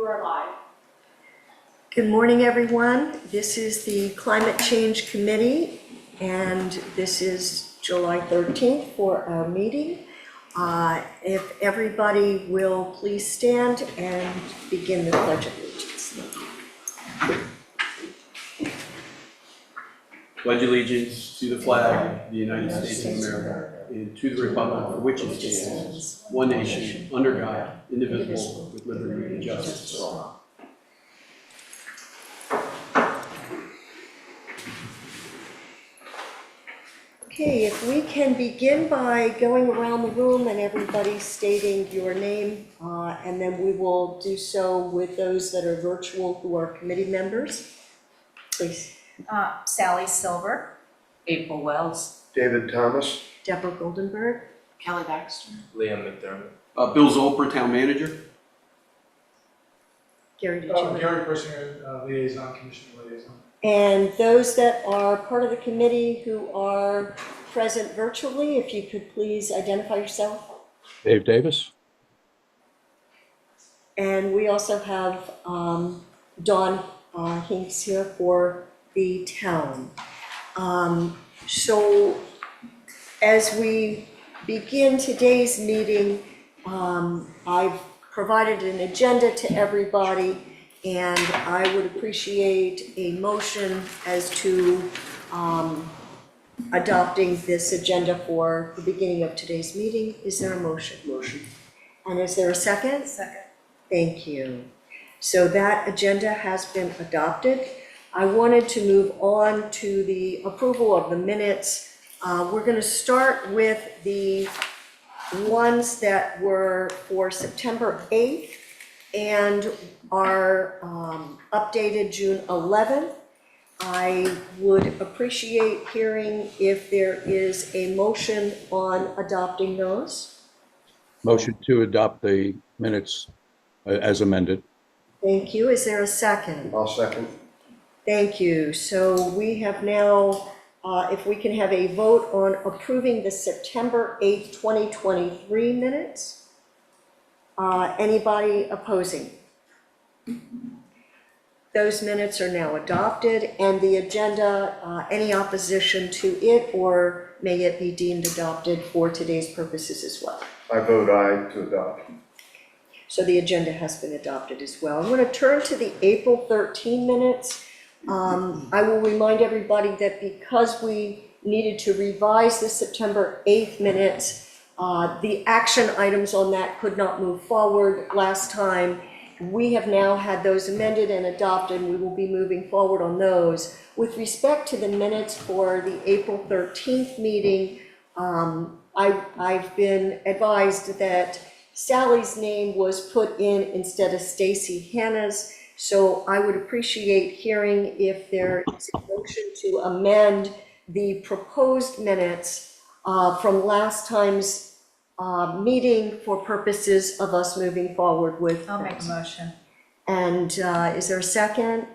We're live. Good morning, everyone. This is the Climate Change Committee, and this is July 13th for our meeting. If everybody will please stand and begin the Pledge of Allegiance. Pledge allegiance to the flag of the United States of America and to the republic for which it stands, one nation, under God, indivisible, with liberty and justice for all. Okay, if we can begin by going around the room and everybody stating your name, and then we will do so with those that are virtual who are committee members. Please. Sally Silver. April Wells. David Thomas. Deborah Goldenberg. Kelly Baxter. Liam McDermott. Bill Zolper, Town Manager. Gary, did you want to? Gary Persinger, liaison, commissioner liaison. And those that are part of the committee who are present virtually, if you could please identify yourself. Dave Davis. And we also have Dawn Hinks here for the town. So as we begin today's meeting, I've provided an agenda to everybody, and I would appreciate a motion as to adopting this agenda for the beginning of today's meeting. Is there a motion? Motion. And is there a second? Second. Thank you. So that agenda has been adopted. I wanted to move on to the approval of the minutes. We're going to start with the ones that were for September 8th and are updated June 11th. I would appreciate hearing if there is a motion on adopting those. Motion to adopt the minutes as amended. Thank you. Is there a second? I'll second. Thank you. So we have now, if we can have a vote on approving the September 8th, 2023 minutes. Anybody opposing? Those minutes are now adopted, and the agenda, any opposition to it, or may it be deemed adopted for today's purposes as well? I vote aye to adopt. So the agenda has been adopted as well. I'm going to turn to the April 13 minutes. I will remind everybody that because we needed to revise the September 8th minutes, the action items on that could not move forward last time. We have now had those amended and adopted, and we will be moving forward on those. With respect to the minutes for the April 13th meeting, I've been advised that Sally's name was put in instead of Stacy Hannah's, so I would appreciate hearing if there is a motion to amend the proposed minutes from last time's meeting for purposes of us moving forward with. I'll make a motion. And is there a second?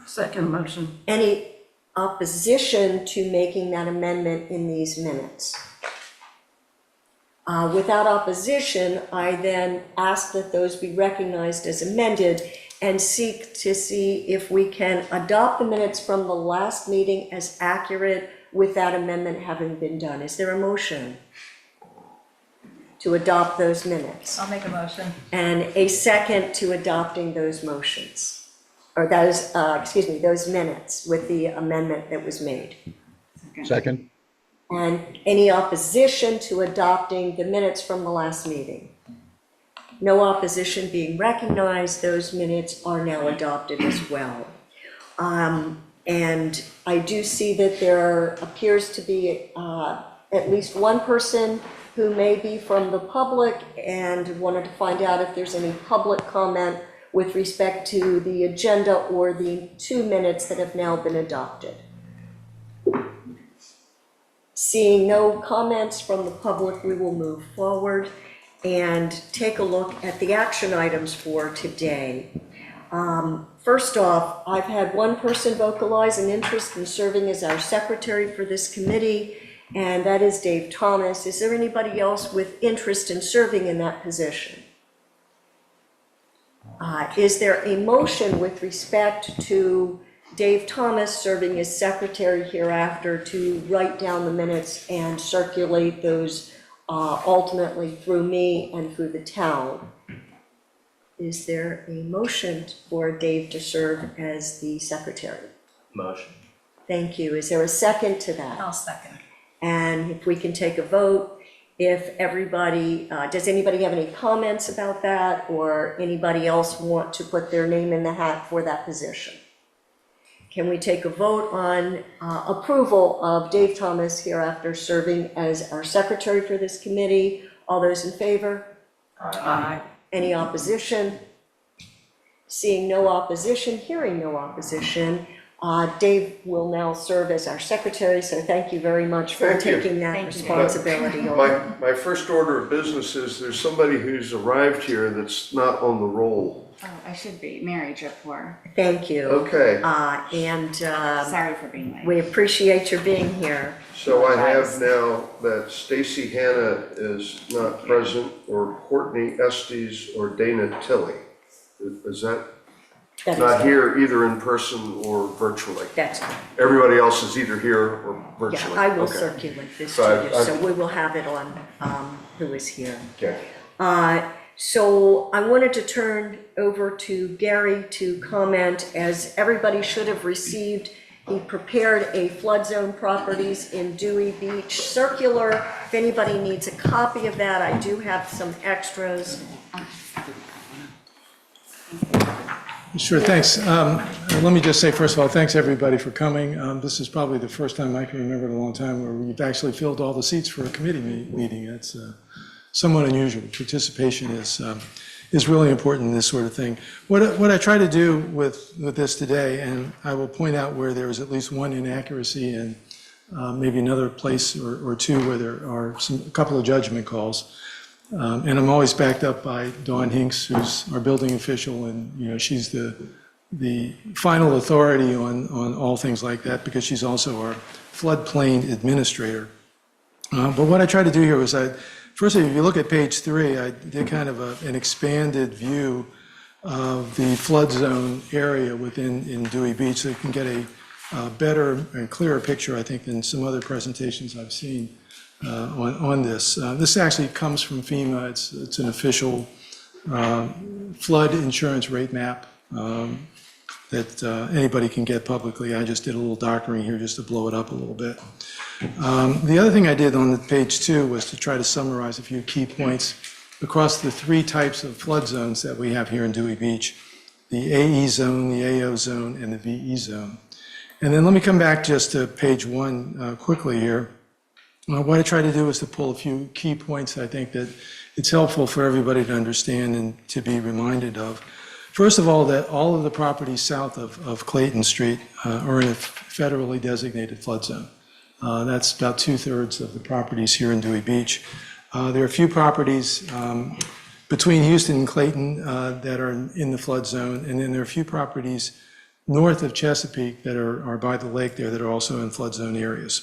Second motion. Any opposition to making that amendment in these minutes? Without opposition, I then ask that those be recognized as amended and seek to see if we can adopt the minutes from the last meeting as accurate with that amendment having been done. Is there a motion to adopt those minutes? I'll make a motion. And a second to adopting those motions, or those, those minutes with the amendment that was made? Second. And any opposition to adopting the minutes from the last meeting? No opposition being recognized, those minutes are now adopted as well. And I do see that there appears to be at least one person who may be from the public, and wanted to find out if there's any public comment with respect to the agenda or the 2 minutes that have now been adopted. Seeing no comments from the public, we will move forward and take a look at the action items for today. First off, I've had one person vocalize an interest in serving as our secretary for this committee, and that is Dave Thomas. Is there anybody else with interest in serving in that position? Is there a motion with respect to Dave Thomas serving as secretary hereafter to write down the minutes and circulate those ultimately through me and through the town? Is there a motion for Dave to serve as the secretary? Motion. Thank you. Is there a second to that? I'll second. And if we can take a vote, if everybody, does anybody have any comments about that, or anybody else want to put their name in the hat for that position? Can we take a vote on approval of Dave Thomas hereafter serving as our secretary for this committee? All those in favor? Aye. Any opposition? Seeing no opposition, hearing no opposition, Dave will now serve as our secretary, so thank you very much for Thank you. taking that Thank you. responsibility on. My first order of business is there's somebody who's arrived here that's not on the roll. Oh, I should be. Mary Jipor. Thank you. Okay, And Sorry for being late. we appreciate your being here. so I have now that Stacy Hanna is not present, or Courtney Estes or Dana Tilley. Is that That is- not here either in person or virtually? That's, Everybody else is either here or yeah, virtually? I will Okay. circulate this So to you, I- so we will have it on who is here. Okay. So I wanted to turn over to Gary to comment, as everybody should have received. He prepared a flood zone properties in Dewey Beach circular. If anybody needs a copy of that, I do have some extras. Sure, thanks. Let me just say, first of all, thanks everybody for coming. This is probably the first time I can remember in a long time where we've actually filled all the seats for a committee meeting. It's somewhat unusual. Participation is really important in this sort of thing. What I try to do with this today, and I will point out where there is at least one inaccuracy and maybe another place or two where there are a couple of judgment calls. And I'm always backed up by Dawn Hinks, who's our building official, and she's the final authority on all things like that, because she's also our floodplain administrator. But what I tried to do here was firstly, if you look at page 3, I did kind of an expanded view of the flood zone area in Dewey Beach, so you can get a better and clearer picture, I think, than some other presentations I've seen on this. This actually comes from FEMA. It's an official flood insurance rate map that anybody can get publicly. I just did a little doctoring here just to blow it up a little bit. The other thing I did on page 2 was to try to summarize a few key points across the 3 types of flood zones that we have here in Dewey Beach: the AE zone, the AO zone, and the VE zone. And then let me come back just to page 1 quickly here. What I try to do is to pull a few key points I think that it's helpful for everybody to understand and to be reminded of. First of all, that all of the properties south of Clayton Street are in a federally designated flood zone. That's about 2/3 of the properties here in Dewey Beach. There are a few properties between Houston and Clayton that are in the flood zone, and then there are a few properties north of Chesapeake that are by the lake there that are also in flood zone areas.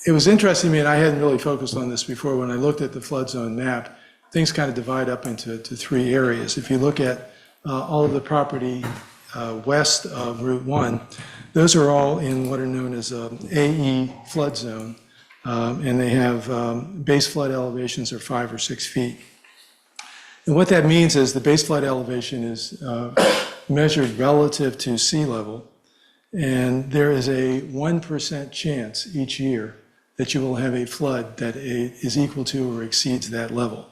It was interesting to me, and I hadn't really focused on this before, when I looked at the flood zone map, things kind of divide up into 3 areas. If you look at all of the property west of Route 1, those are all in what are known as AE flood zone, and they have base flood elevations are 5 or 6 feet. And what that means is the base flood elevation is measured relative to sea level, and there is a 1% chance each year that you will have a flood that is equal to or exceeds that level.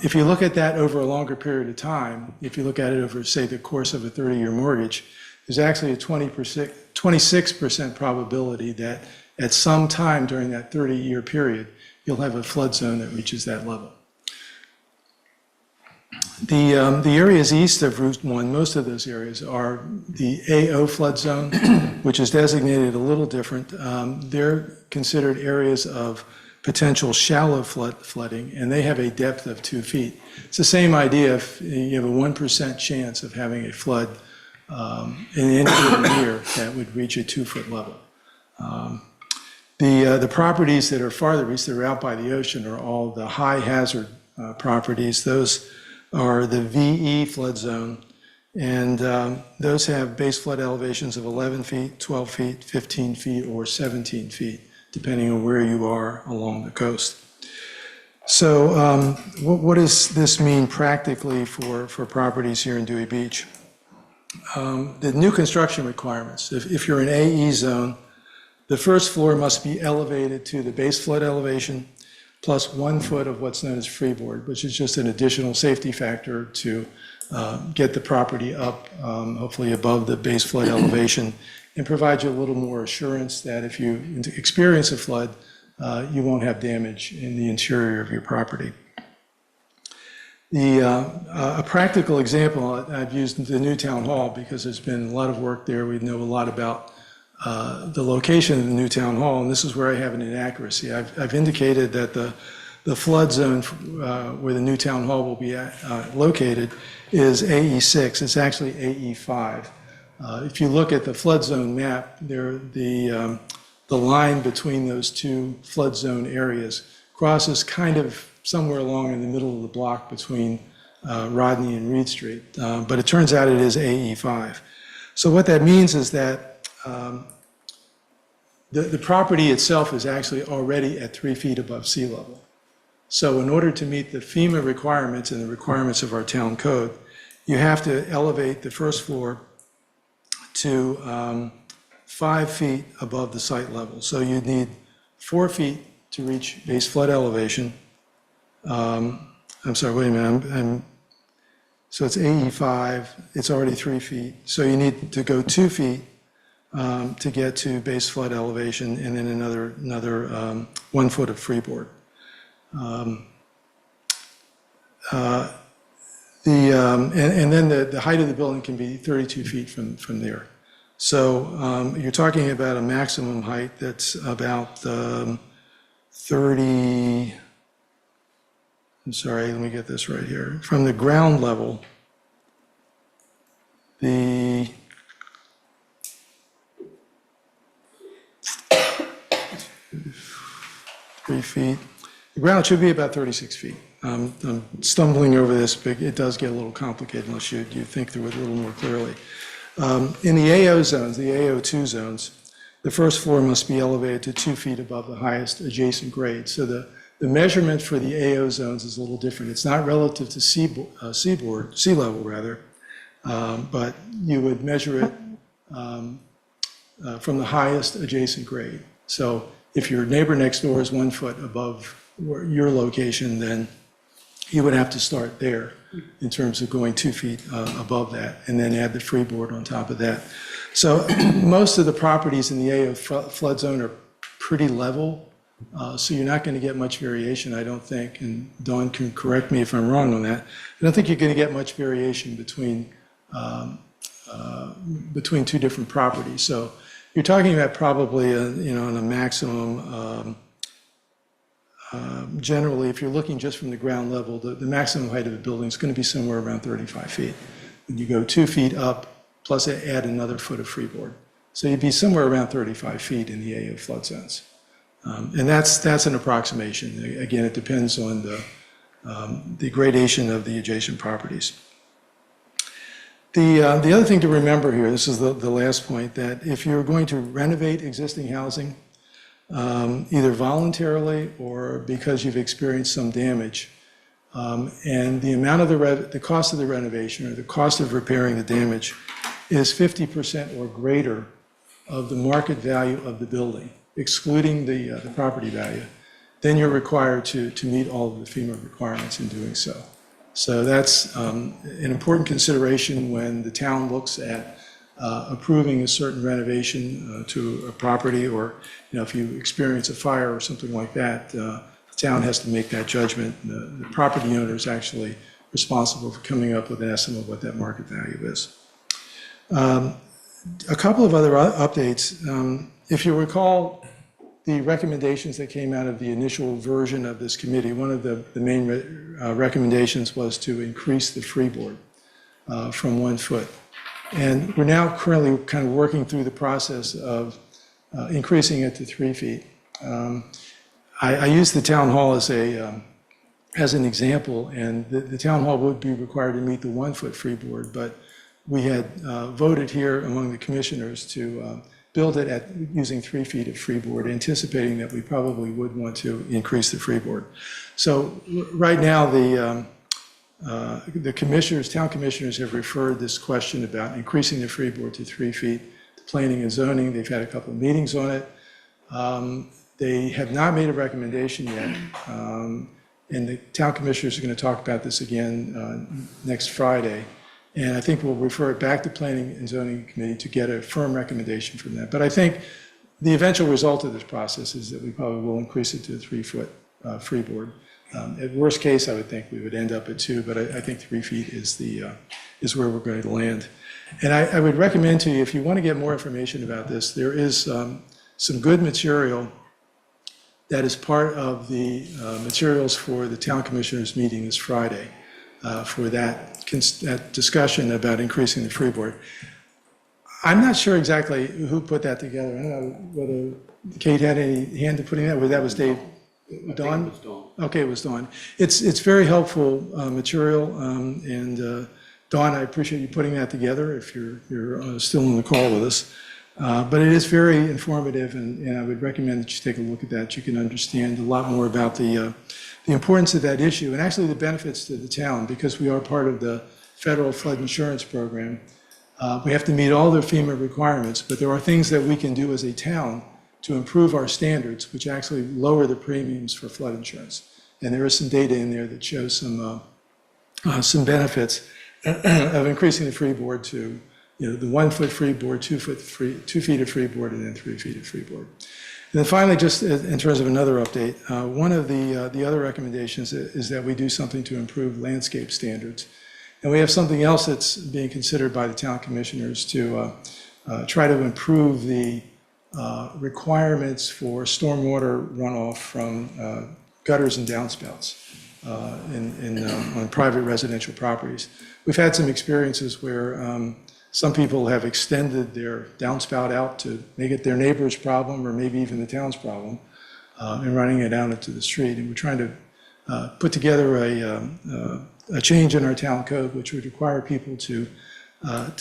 If you look at that over a longer period of time, if you look at it over, say, the course of a 30-year mortgage, there's actually a 26% probability that at some time during that 30-year period, you'll have a flood zone that reaches that level. The areas east of Route 1, most of those areas are the AO flood zone, which is designated a little different. They're considered areas of potential shallow flooding, and they have a depth of 2 feet. It's the same idea. If you have a 1% chance of having a flood in any given year, that would reach a 2-foot level. The properties that are farther east, that are out by the ocean, are all the high hazard properties. Those are the VE flood zone. And those have base flood elevations of 11 feet, 12 feet, 15 feet, or 17 feet, depending on where you are along the coast. So what does this mean practically for properties here in Dewey Beach? The new construction requirements, if you're in AE zone, the first floor must be elevated to the base flood elevation plus 1 foot of what's known as freeboard, which is just an additional safety factor to get the property up, hopefully above the base flood elevation, and provide you a little more assurance that if you experience a flood, you won't have damage in the interior of your property. A practical example, I've used the new town hall because there's been a lot of work there. We know a lot about the location of the new town hall, and this is where I have an inaccuracy. I've indicated that the flood zone where the new town hall will be located is AE6. It's actually AE5. If you look at the flood zone map, the line between those two flood zone areas crosses kind of somewhere along in the middle of the block between Rodney and Reed Street. But it turns out it is AE5. So what that means is that the property itself is actually already at 3 feet above sea level. So in order to meet the FEMA requirements and the requirements of our town code, you have to elevate the first floor to 5 feet above the site level. So you'd need 4 feet to reach base flood elevation. I'm sorry, wait a minute. So it's AE5, it's already 3 feet. So you need to go 2 feet to get to base flood elevation, and then another 1 foot of freeboard. And then the height of the building can be 32 feet from there. So you're talking about a maximum height that's about 30, I'm sorry, let me get this right here. From the ground level, the 3 feet, the ground should be about 36 feet. I'm stumbling over this, but it does get a little complicated unless you think through it a little more clearly. In the AO zones, the AO2 zones, the first floor must be elevated to 2 feet above the highest adjacent grade. So the measurement for the AO zones is a little different. It's not relative to sea level rather, but you would measure it from the highest adjacent grade. So if your neighbor next door is 1 foot above your location, then you would have to start there in terms of going 2 feet above that, and then add the freeboard on top of that. So most of the properties in the AO flood zone are pretty level, so you're not going to get much variation, I don't think, and Dawn can correct me if I'm wrong on that. I don't think you're going to get much variation between two different properties. So you're talking about probably on a maximum. Generally, if you're looking just from the ground level, the maximum height of the building is going to be somewhere around 35 feet. When you go 2 feet up, plus add another foot of freeboard. So you'd be somewhere around 35 feet in the AO flood zones. And that's an approximation. Again, it depends on the gradation of the adjacent properties. The other thing to remember here, this is the last point, that if you're going to renovate existing housing, either voluntarily or because you've experienced some damage, and the amount of the cost of the renovation or the cost of repairing the damage is 50% or greater of the market value of the building, excluding the property value, then you're required to meet all of the FEMA requirements in doing so. So that's an important consideration when the town looks at approving a certain renovation to a property, or if you experience a fire or something like that, the town has to make that judgment. The property owner is actually responsible for coming up with an estimate of what that market value is. A couple of other updates. If you recall the recommendations that came out of the initial version of this committee, one of the main recommendations was to increase the freeboard from 1 foot. And we're now currently kind of working through the process of increasing it to 3 feet. I use the town hall as as an example, and the town hall would be required to meet the 1-foot freeboard, but we had voted here among the commissioners to build it at using 3 feet of freeboard, anticipating that we probably would want to increase the freeboard. So right now, the commissioners, town commissioners have referred this question about increasing the freeboard to 3 feet to planning and zoning. They've had a couple of meetings on it. They have not made a recommendation yet. And the town commissioners are going to talk about this again next Friday. And I think we'll refer it back to Planning and Zoning Committee to get a firm recommendation from them. But I think the eventual result of this process is that we probably will increase it to a 3-foot freeboard. At worst case, I would think we would end up at 2, but I think 3 feet is where we're going to land. And I would recommend to you, if you want to get more information about this, there is some good material that is part of the materials for the town commissioners meeting this Friday for that discussion about increasing the freeboard. I'm not sure exactly who put that together. I don't know whether Kate had any hand in putting that, or that was Dave, Dawn? It was Dawn. Okay, it was Dawn. It's very helpful material, and Dawn, I appreciate you putting that together if you're still on the call with us. But it is very informative, and I would recommend that you take a look at that. You can understand a lot more about the importance of that issue and actually the benefits to the town, because we are part of the federal flood insurance program. We have to meet all the FEMA requirements, but there are things that we can do as a town to improve our standards, which actually lower the premiums for flood insurance. And there is some data in there that shows some benefits of increasing the freeboard to, the 1-foot freeboard, 2 feet of freeboard, and then 3 feet of freeboard. And then finally, just in terms of another update, one of the other recommendations is that we do something to improve landscape standards. And we have something else that's being considered by the town commissioners to try to improve the requirements for stormwater runoff from gutters and downspouts on private residential properties. We've had some experiences where some people have extended their downspout out to make it their neighbor's problem or maybe even the town's problem and running it out into the street. And we're trying to put together a change in our town code which would require people to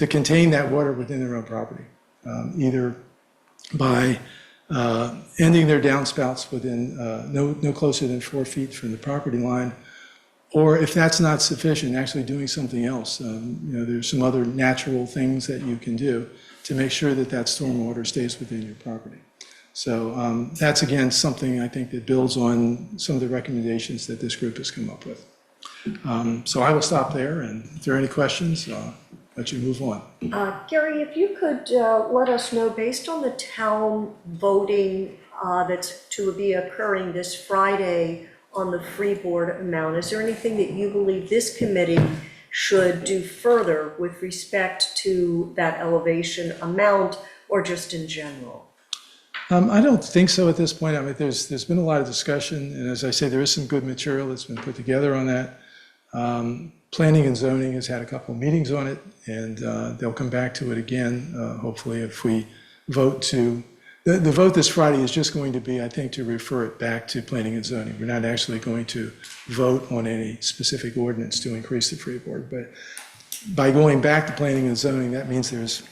contain that water within their own property, either by ending their downspouts within no closer than 4 feet from the property line, or if that's not sufficient, actually doing something else. There's some other natural things that you can do to make sure that that stormwater stays within your property. So that's, again, something I think that builds on some of the recommendations that this group has come up with. So I will stop there, and if there are any questions, I'll let you move on. Gary, if you could let us know, based on the town voting that's to be occurring this Friday on the freeboard amount, is there anything that you believe this committee should do further with respect to that elevation amount, or just in general? I don't think so at this point. I mean, there's been a lot of discussion, and as I say, there is some good material that's been put together on that. Planning and Zoning has had a couple of meetings on it, and they'll come back to it again, hopefully, if we vote to. The vote this Friday is just going to be, I think, to refer it back to Planning and Zoning. We're not actually going to vote on any specific ordinance to increase the freeboard, but by going back to Planning and Zoning, that means there's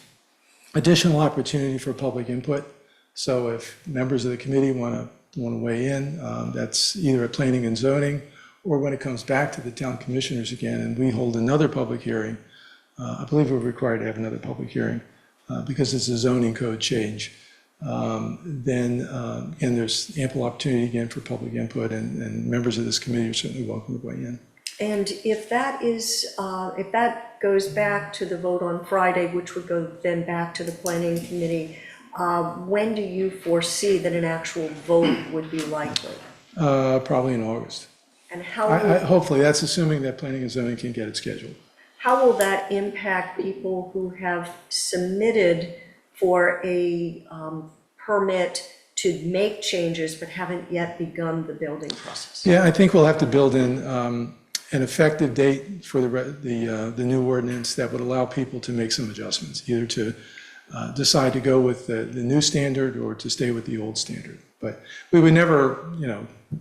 additional opportunity for public input. So if members of the committee want to weigh in, that's either at Planning and Zoning, or when it comes back to the town commissioners again and we hold another public hearing. I believe we're required to have another public hearing because it's a zoning code change. Then there's ample opportunity again for public input, and members of this committee are certainly welcome to weigh in. And if that goes back to the vote on Friday, which would go then back to the planning committee, when do you foresee that an actual vote would be likely? Probably in August. And how hopefully, that's assuming that Planning and Zoning can get it scheduled. How will that impact people who have submitted for a permit to make changes but haven't yet begun the building process? Yeah, I think we'll have to build in an effective date for the new ordinance that would allow people to make some adjustments, either to decide to go with the new standard or to stay with the old standard. But we would never,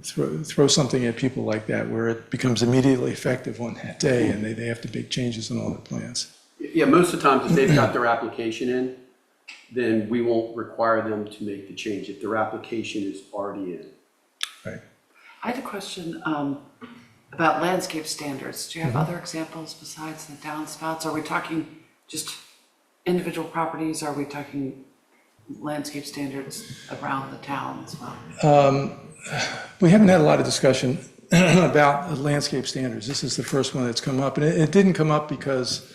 throw something at people like that where it becomes immediately effective on that day and they have to make changes in all their plans. Yeah, most of the times if they've got their application in, then we won't require them to make the change if their application is already in. Right. I had a question about landscape standards. Do you have other examples besides the downspouts? Are we talking just individual properties? Are we talking landscape standards around the town as well? We haven't had a lot of discussion about landscape standards. This is the first one that's come up, and it didn't come up because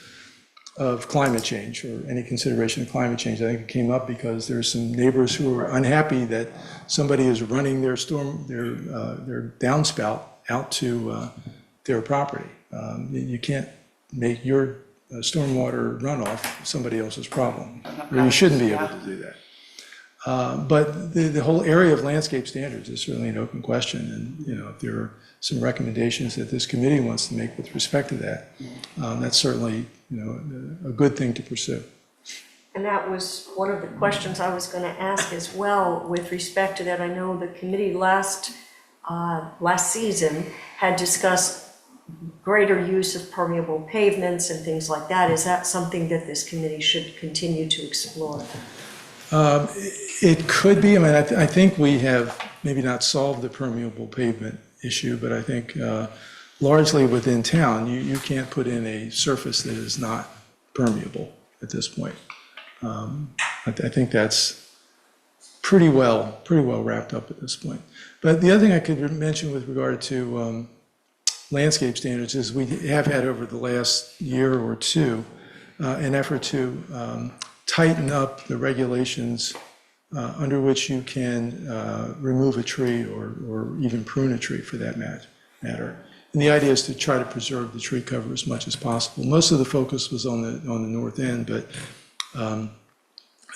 of climate change or any consideration of climate change. I think it came up because there's some neighbors who are unhappy that somebody is running their downspout out to their property. You can't make your stormwater runoff somebody else's problem, or you shouldn't be able to do that. But the whole area of landscape standards is certainly an open question, and if there are some recommendations that this committee wants to make with respect to that, that's certainly a good thing to pursue. And that was one of the questions I was going to ask as well with respect to that. I know the committee last season had discussed greater use of permeable pavements and things like that. Is that something that this committee should continue to explore? It could be. I mean, I think we have maybe not solved the permeable pavement issue, but I think largely within town, you can't put in a surface that is not permeable at this point. I think that's pretty well wrapped up at this point. But the other thing I could mention with regard to landscape standards is we have had over the last year or two an effort to tighten up the regulations under which you can remove a tree or even prune a tree for that matter. And the idea is to try to preserve the tree cover as much as possible. Most of the focus was on the north end, but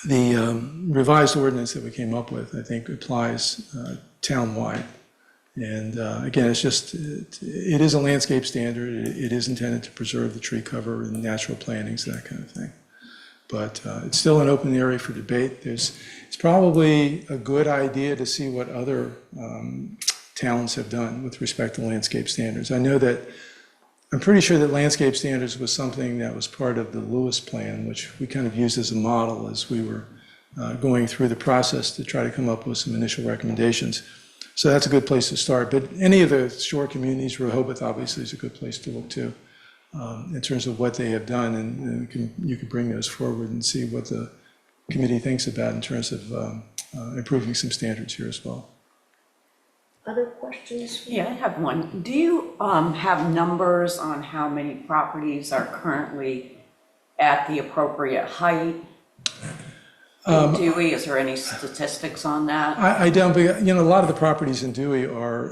the revised ordinance that we came up with, I think, applies town-wide. And again, it is a landscape standard. It is intended to preserve the tree cover and natural plantings, that kind of thing. But it's still an open area for debate. It's probably a good idea to see what other towns have done with respect to landscape standards. I'm pretty sure that landscape standards was something that was part of the Lewis plan, which we kind of used as a model as we were going through the process to try to come up with some initial recommendations. So that's a good place to start. But any of the shore communities, Rehoboth obviously is a good place to look to in terms of what they have done, and you can bring those forward and see what the committee thinks about in terms of improving some standards here as well. Other questions? Yeah, I have one. Do you have numbers on how many properties are currently at the appropriate height in Dewey? Is there any statistics on that? I don't, but a lot of the properties in Dewey are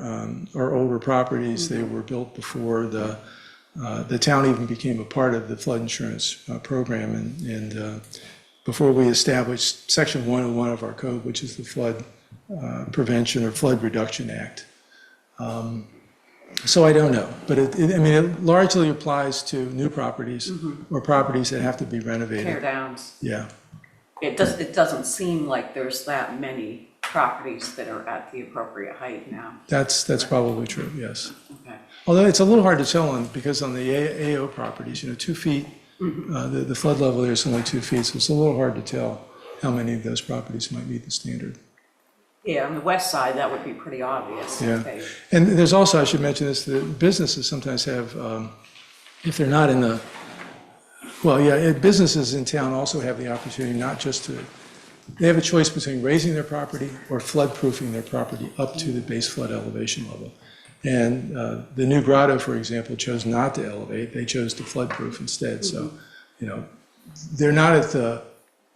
older properties. They were built before the town even became a part of the flood insurance program, and before we established Section 101 of our code, which is the Flood Prevention or Flood Reduction Act. So I don't know, but it largely applies to new properties or properties that have to be renovated. Tear downs. Yeah. It doesn't seem like there's that many properties that are at the appropriate height now. That's probably true, yes. Okay. Although it's a little hard to tell because on the AO properties, 2 feet, the flood level there is only 2 feet, so it's a little hard to tell how many of those properties might meet the standard. Yeah, on the west side, that would be pretty obvious. Yeah. Okay. And there's also, I should mention this, the businesses sometimes have, if they're not in the, businesses in town also have the opportunity not just to, they have a choice between raising their property or flood-proofing their property up to the base flood elevation level. And the new grotto, for example, chose not to elevate. They chose to flood-proof instead. So, they're not at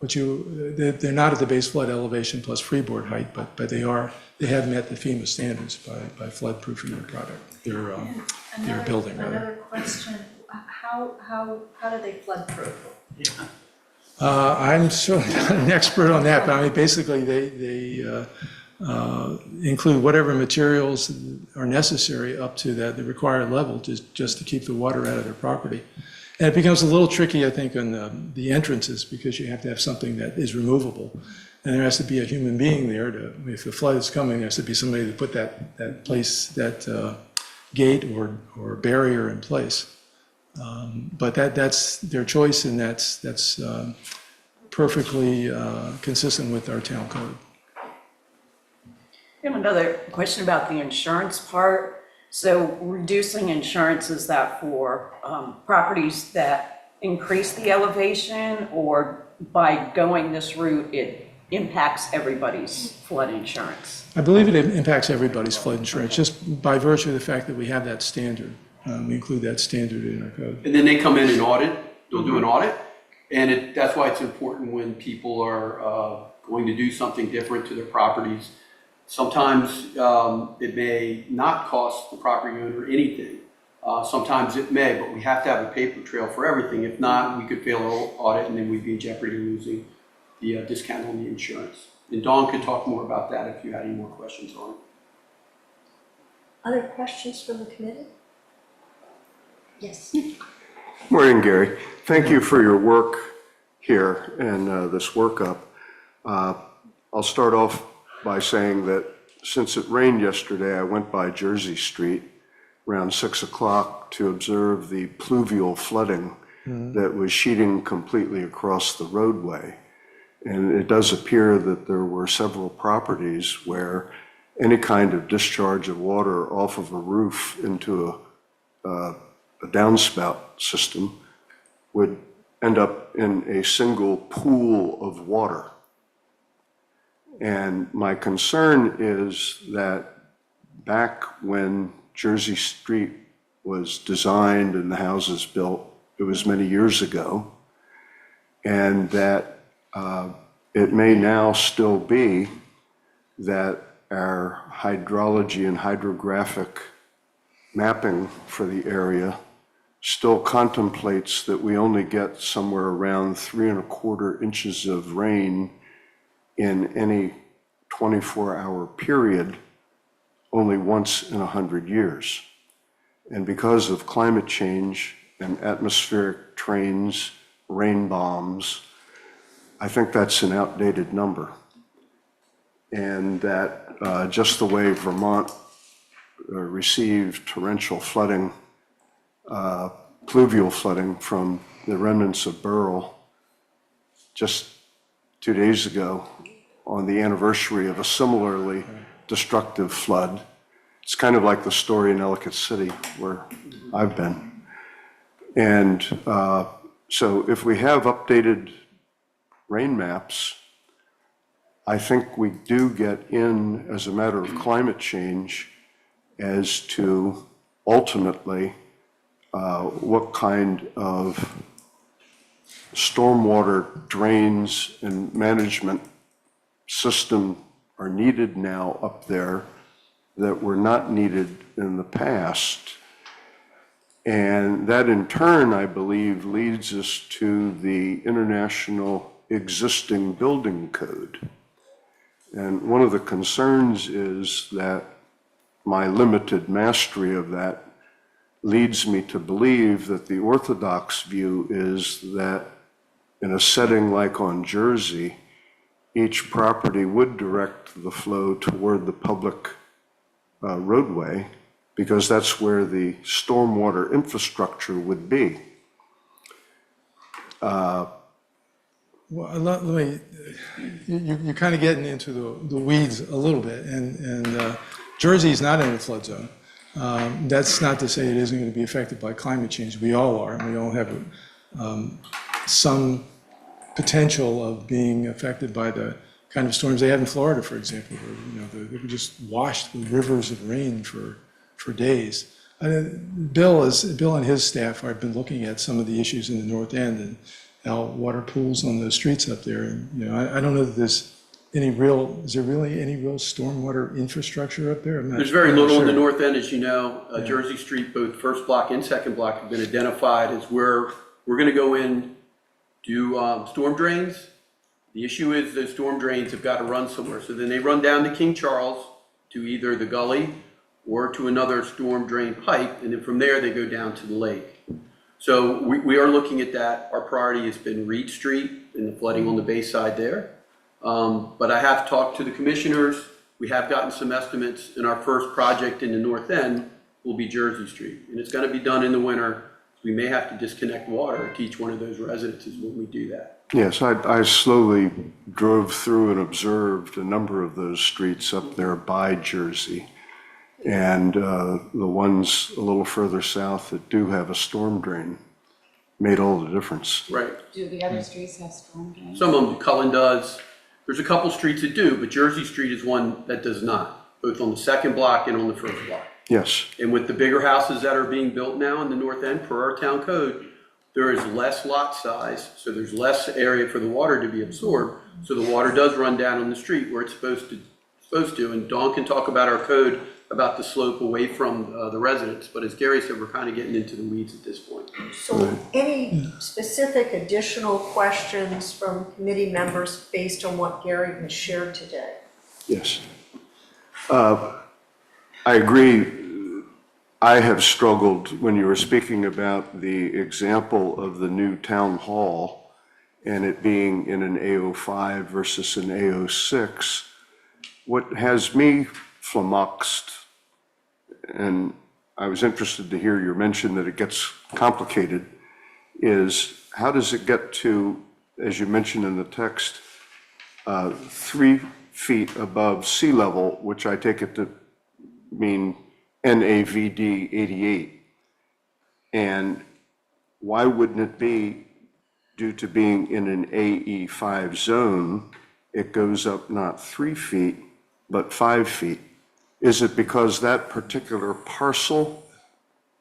they're not at the base flood elevation plus freeboard height, but they have met the FEMA standards by flood-proofing their product, their building. Another question, how do they flood proof? I'm certainly not an expert on that, but I mean, basically they include whatever materials are necessary up to the required level just to keep the water out of their property. And it becomes a little tricky, I think, on the entrances because you have to have something that is removable. And there has to be a human being there to, if the flood is coming, there has to be somebody to put that place, that gate or barrier in place. But that's their choice, and that's perfectly consistent with our town code. I have another question about the insurance part. So reducing insurance, is that for properties that increase the elevation, or by going this route, it impacts everybody's flood insurance? I believe it impacts everybody's flood insurance, just by virtue of the fact that we have that standard. We include that standard in our code. And then they come in and audit, they'll do an audit, and that's why it's important when people are going to do something different to their properties. Sometimes it may not cost the property owner anything. Sometimes it may, but we have to have a paper trail for everything. If not, we could fail an audit, and then we'd be in jeopardy of losing the discount on the insurance. And Dawn could talk more about that if you had any more questions on it. Other questions from the committee? Yes. Morning, Gary. Thank you for your work here and this workup. I'll start off by saying that since it rained yesterday, I went by Jersey Street around 6 o'clock to observe the pluvial flooding that was sheeting completely across the roadway. And it does appear that there were several properties where any kind of discharge of water off of a roof into a downspout system would end up in a single pool of water. And my concern is that back when Jersey Street was designed and the houses built, it was many years ago, and that it may now still be that our hydrology and hydrographic mapping for the area still contemplates that we only get somewhere around 3¼ inches of rain in any 24-hour period, only once in 100 years. And because of climate change and atmospheric trains, rain bombs, I think that's an outdated number. And that just the way Vermont received torrential flooding, pluvial flooding from the remnants of Beryl just 2 days ago on the anniversary of a similarly destructive flood. It's kind of like the story in Ellicott City where I've been. And so if we have updated rain maps, I think we do get in as a matter of climate change as to ultimately what kind of stormwater drains and management system are needed now up there that were not needed in the past. And that in turn, I believe, leads us to the international existing building code. And one of the concerns is that my limited mastery of that leads me to believe that the orthodox view is that in a setting like on Jersey, each property would direct the flow toward the public roadway, because that's where the stormwater infrastructure would be. Well, let me, you're kind of getting into the weeds a little bit, and Jersey's not in a flood zone. That's not to say it isn't going to be affected by climate change. We all are, and we all have some potential of being affected by the kind of storms they had in Florida, for example, where they were just washed with rivers of rain for days. Bill and his staff have been looking at some of the issues in the North End and how water pools on the streets up there. And I don't know that is there really any real stormwater infrastructure up there? There's very little in the North End, as you know. Jersey Street, both first block and second block, have been identified as where we're going to go in, do storm drains. The issue is the storm drains have got to run somewhere. So then they run down to King Charles to either the gully or to another storm drain pipe, and then from there they go down to the lake. So we are looking at that. Our priority has been Reed Street and the flooding on the bay side there. But I have talked to the commissioners. We have gotten some estimates, and our first project in the north end will be Jersey Street. And it's gonna be done in the winter. We may have to disconnect water to each one of those residences when we do that. Yes, I slowly drove through and observed a number of those streets up there by Jersey. And the ones a little further south that do have a storm drain made all the difference. Right. Do the other streets have storm drains? Some of them, Cullen does. There's a couple streets that do, but Jersey Street is one that does not, both on the second block and on the first block. Yes, And with the bigger houses that are being built now in the north end, per our town code, there is less lot size, so there's less area for the water to be absorbed. So the water does run down on the street where it's supposed to. And Dawn can talk about our code about the slope away from the residents. But as Gary said, we're kind of getting into the weeds at this point. So any specific additional questions from committee members based on what Gary has shared today? yes. I agree. I have struggled when you were speaking about the example of the new town hall and it being in an AO5 versus an AO6. What has me flummoxed, and I was interested to hear your mention that it gets complicated, is how does it get to, as you mentioned in the text, 3 feet above sea level, which I take it to mean NAVD 88. And why wouldn't it be, due to being in an AE5 zone, it goes up not 3 feet, but 5 feet? Is it because that particular parcel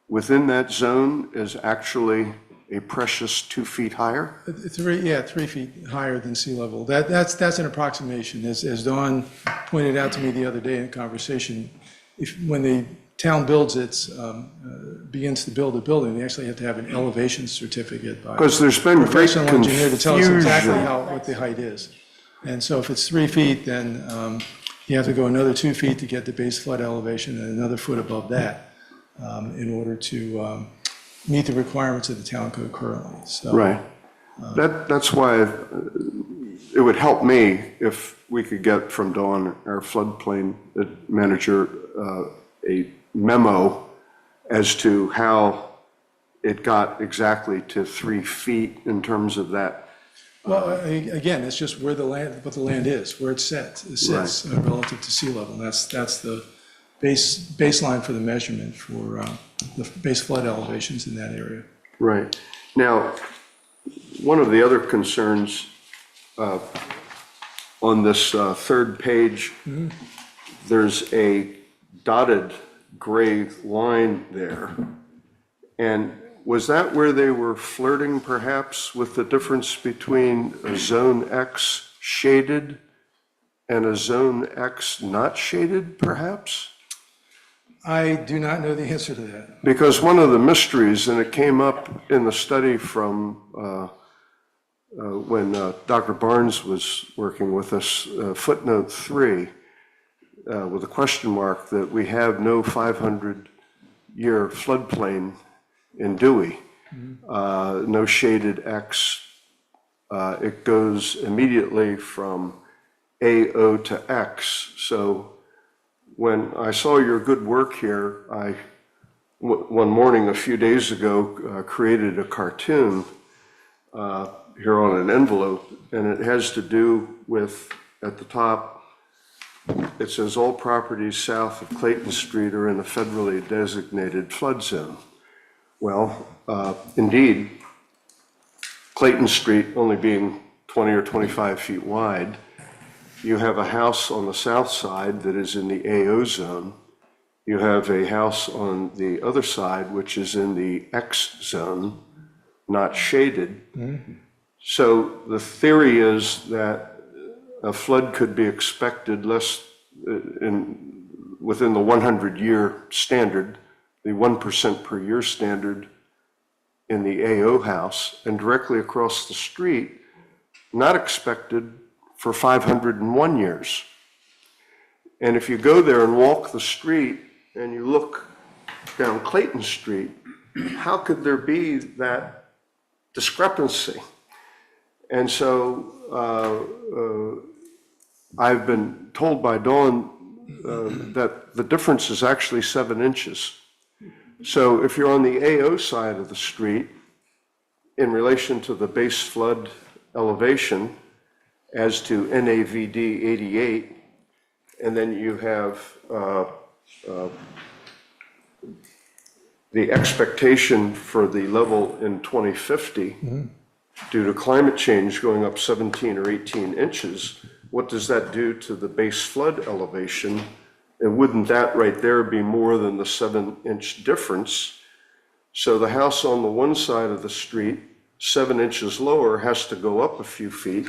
within that zone is actually a precious 2 feet higher? 3 feet higher than sea level. That's an approximation. As Dawn pointed out to me the other day in a conversation, when the town begins to build a building, they actually have to have an elevation certificate by Because there's been great professional engineer to tell us exactly confusion. what the height is. And so if it's 3 feet, then you have to go another 2 feet to get the base flood elevation and another foot above that in order to meet the requirements of the town code currently. So, Right. That's why it would help me if we could get from Dawn, our floodplain manager, a memo as to how it got exactly to 3 feet in terms of that. well, again, it's just where what the land is, where it sits relative to sea level. That's the baseline for the measurement for the base flood elevations in that area. Right. Now, one of the other concerns on this third page, there's a dotted gray line there. And was that where they were flirting perhaps with the difference between a zone X shaded and a zone X not shaded perhaps? I do not know the answer to that. Because one of the mysteries, and it came up in the study from when Dr. Barnes was working with us, footnote 3, with a question mark, that we have no 500-year floodplain in Dewey, no shaded X. It goes immediately from AO to X. So when I saw your good work here, one morning a few days ago, created a cartoon here on an envelope, and it has to do with, at the top, it says all properties south of Clayton Street are in a federally designated flood zone. Well, indeed, Clayton Street only being 20 or 25 feet wide, you have a house on the south side that is in the AO zone. You have a house on the other side, which is in the X zone, not shaded. So the theory is that a flood could be expected within the 100-year standard, the 1% per year standard in the AO house, and directly across the street, not expected for 501 years. And if you go there and walk the street and you look down Clayton Street, how could there be that discrepancy? And so I've been told by Dawn that the difference is actually 7 inches. So if you're on the AO side of the street, in relation to the base flood elevation as to NAVD 88, and then you have the expectation for the level in 2050 due to climate change going up 17 or 18 inches, what does that do to the base flood elevation? And wouldn't that right there be more than the 7-inch difference? So the house on the one side of the street, 7 inches lower, has to go up a few feet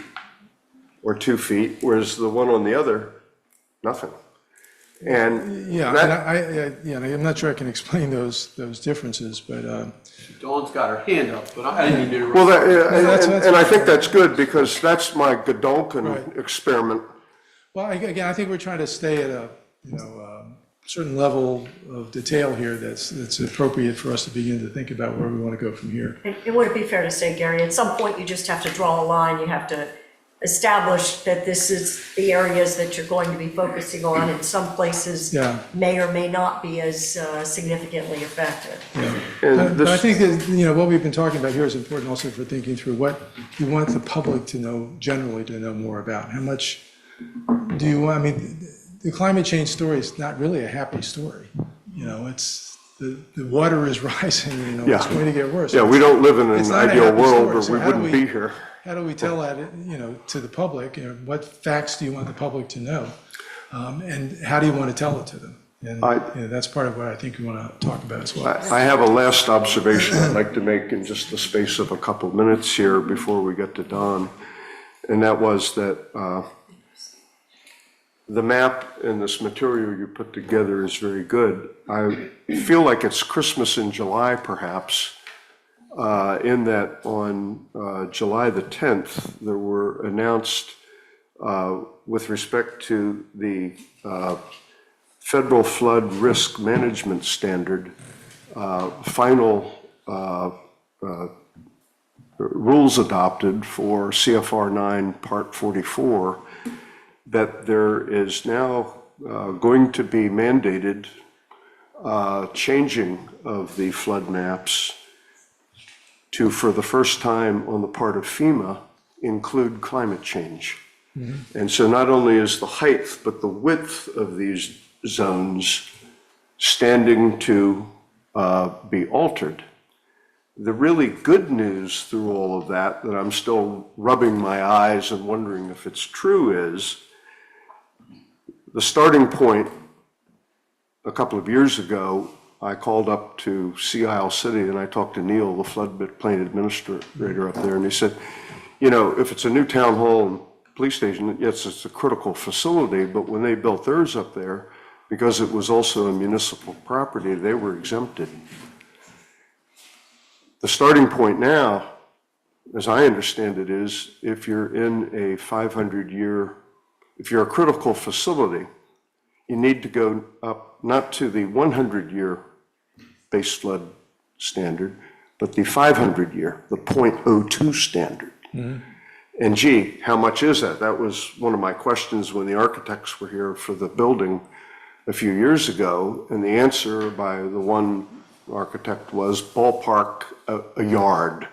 or 2 feet, whereas the one on the other, nothing. And Yeah, that- and I'm not sure I can explain those differences, but, Dawn's got her hand up, but I didn't mean to interrupt. well, that's- and I think that's good because that's my Godolphin Right. experiment. well, again, I think we're trying to stay at a, certain level of detail here that's appropriate for us to begin to think about where we want to go from here. And would it be fair to say, Gary, at some point you just have to draw a line, you have to establish that this is the areas that you're going to be focusing on, and some places Yeah. may or may not be as significantly affected. And But I this, think that, what we've been talking about here is important also for thinking through what you want the public to know, generally to know more about. How much do you want, the climate change story is not really a happy story. It's, the water is rising, it's Yeah. going to get worse. yeah, we don't live in It's an not a ideal happy world story. or So we how do wouldn't we- be here. How do we tell that, to the public? What facts do you want the public to know? And how do you want to tell it to them? And that's part of what I think we want to talk about as well. I have a last observation I'd like to make in just the space of a couple of minutes here before we get to Don. And that was that the map and this material you put together is very good. I feel like it's Christmas in July, perhaps, in that on July the 10th, there were announced with respect to the Federal Flood Risk Management Standard, final rules adopted for CFR 9, Part 44, that there is now going to be mandated changing of the flood maps to, for the first time on the part of FEMA, include climate change. And so not only is the height, but the width of these zones standing to be altered. The really good news through all of that I'm still rubbing my eyes and wondering if it's true, is the starting point a couple of years ago, I called up to Sea Isle City and I talked to Neil, the floodplain administrator up there, and he said, if it's a new town hall and police station, yes, it's a critical facility, but when they built theirs up there, because it was also a municipal property, they were exempted. The starting point now, as I understand it, is if you're in a 500-year, if you're a critical facility, you need to go up not to the 100-year base flood standard, but the 500-year, the .02 standard. And gee, how much is that? That was one of my questions when the architects were here for the building a few years ago, and the answer by the one architect was ballpark a yard.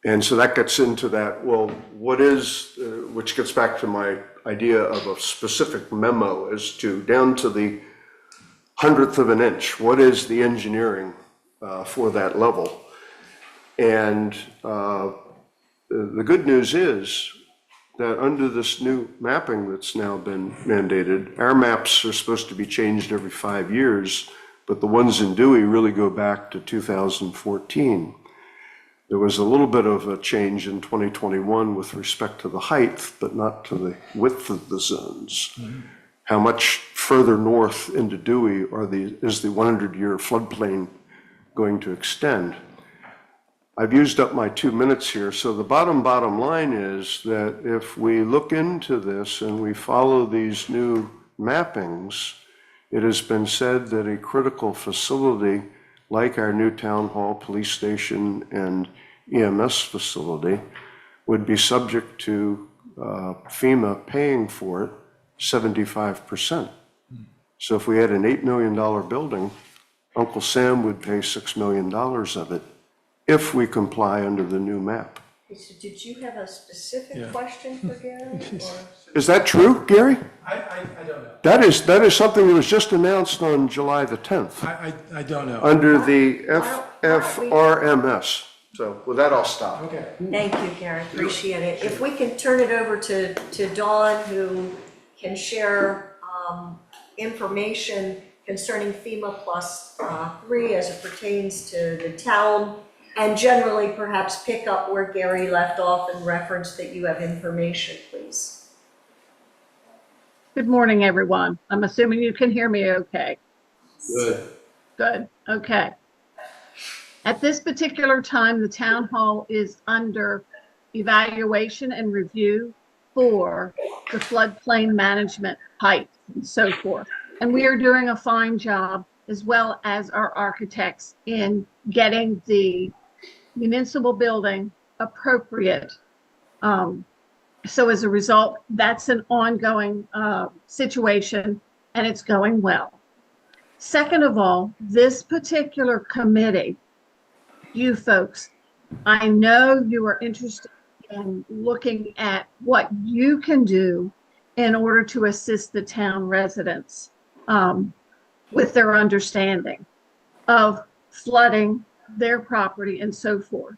And so that gets into that, well, what is, which gets back to my idea of a specific memo as to down to the 100th of an inch, what is the engineering for that level? And the good news is that under this new mapping that's now been mandated, our maps are supposed to be changed every 5 years, but the ones in Dewey really go back to 2014. There was a little bit of a change in 2021 with respect to the height, but not to the width of the zones. How much further north into Dewey is the 100-year floodplain going to extend? I've used up my 2 minutes here, so the bottom line is that if we look into this and we follow these new mappings, it has been said that a critical facility like our new town hall, police station, and EMS facility would be subject to FEMA paying for it 75%. So if we had an $8 million building, Uncle Sam would pay $6 million of it if we comply under the new map. So did you have a specific Yeah. question for Gary? Or? Is that true, Gary? I don't know. That is something that was just announced on July the 10th, I don't know. under the Why don't we- FFRMS. So with that, I'll stop. Okay. Thank you, Gary, appreciate it. If we can turn it over to Dawn, who can share information concerning FEMA plus 3 as it pertains to the town, and generally perhaps pick up where Gary left off and reference that you have information, please. Good morning, everyone. I'm assuming you can hear me okay. Good. Good, okay. At this particular time, the town hall is under evaluation and review for the floodplain management pipes and so forth. And we are doing a fine job, as well as our architects, in getting the municipal building appropriate. So as a result, that's an ongoing situation, and it's going well. Second of all, this particular committee, you folks, I know you are interested in looking at what you can do in order to assist the town residents with their understanding of flooding their property and so forth.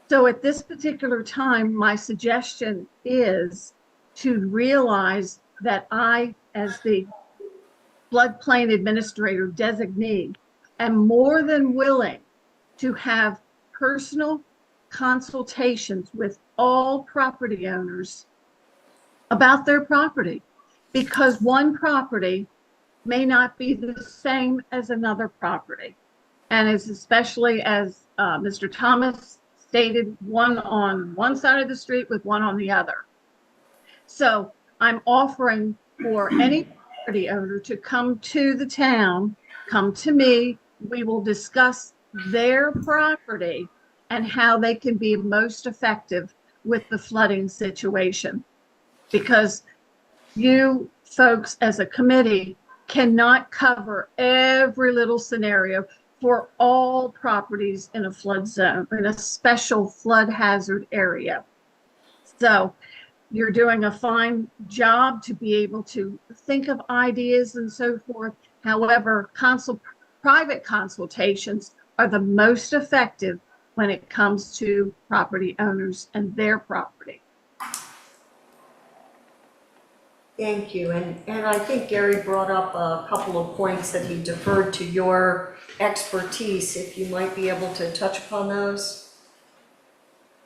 So at this particular time, my suggestion is to realize that I, as the floodplain administrator designee, am more than willing to have personal consultations with all property owners about their property, because one property may not be the same as another property. And as especially as Mr. Thomas stated, one on one side of the street with one on the other. So I'm offering for any property owner to come to the town, come to me. We will discuss their property and how they can be most effective with the flooding situation. Because you folks as a committee cannot cover every little scenario for all properties in a flood zone, in a special flood hazard area. So you're doing a fine job to be able to think of ideas and so forth. However, private consultations are the most effective when it comes to property owners and their property. Thank you, and I think Gary brought up a couple of points that he deferred to your expertise, if you might be able to touch upon those.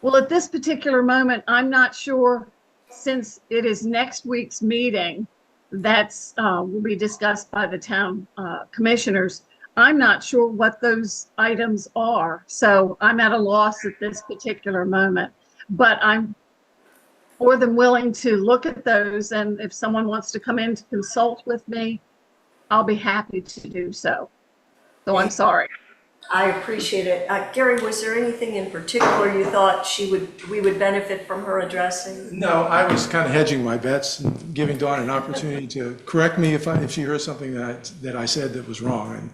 Well, at this particular moment, I'm not sure, since it is next week's meeting that's will be discussed by the town commissioners. I'm not sure what those items are, so I'm at a loss at this particular moment, but I'm more than willing to look at those, and if someone wants to come in to consult with me, I'll be happy to do so. So I'm sorry. I appreciate it. Gary, was there anything in particular you thought we would benefit from her addressing? No, I was kind of hedging my bets and giving Dawn an opportunity to correct me if she heard something that I said that was wrong.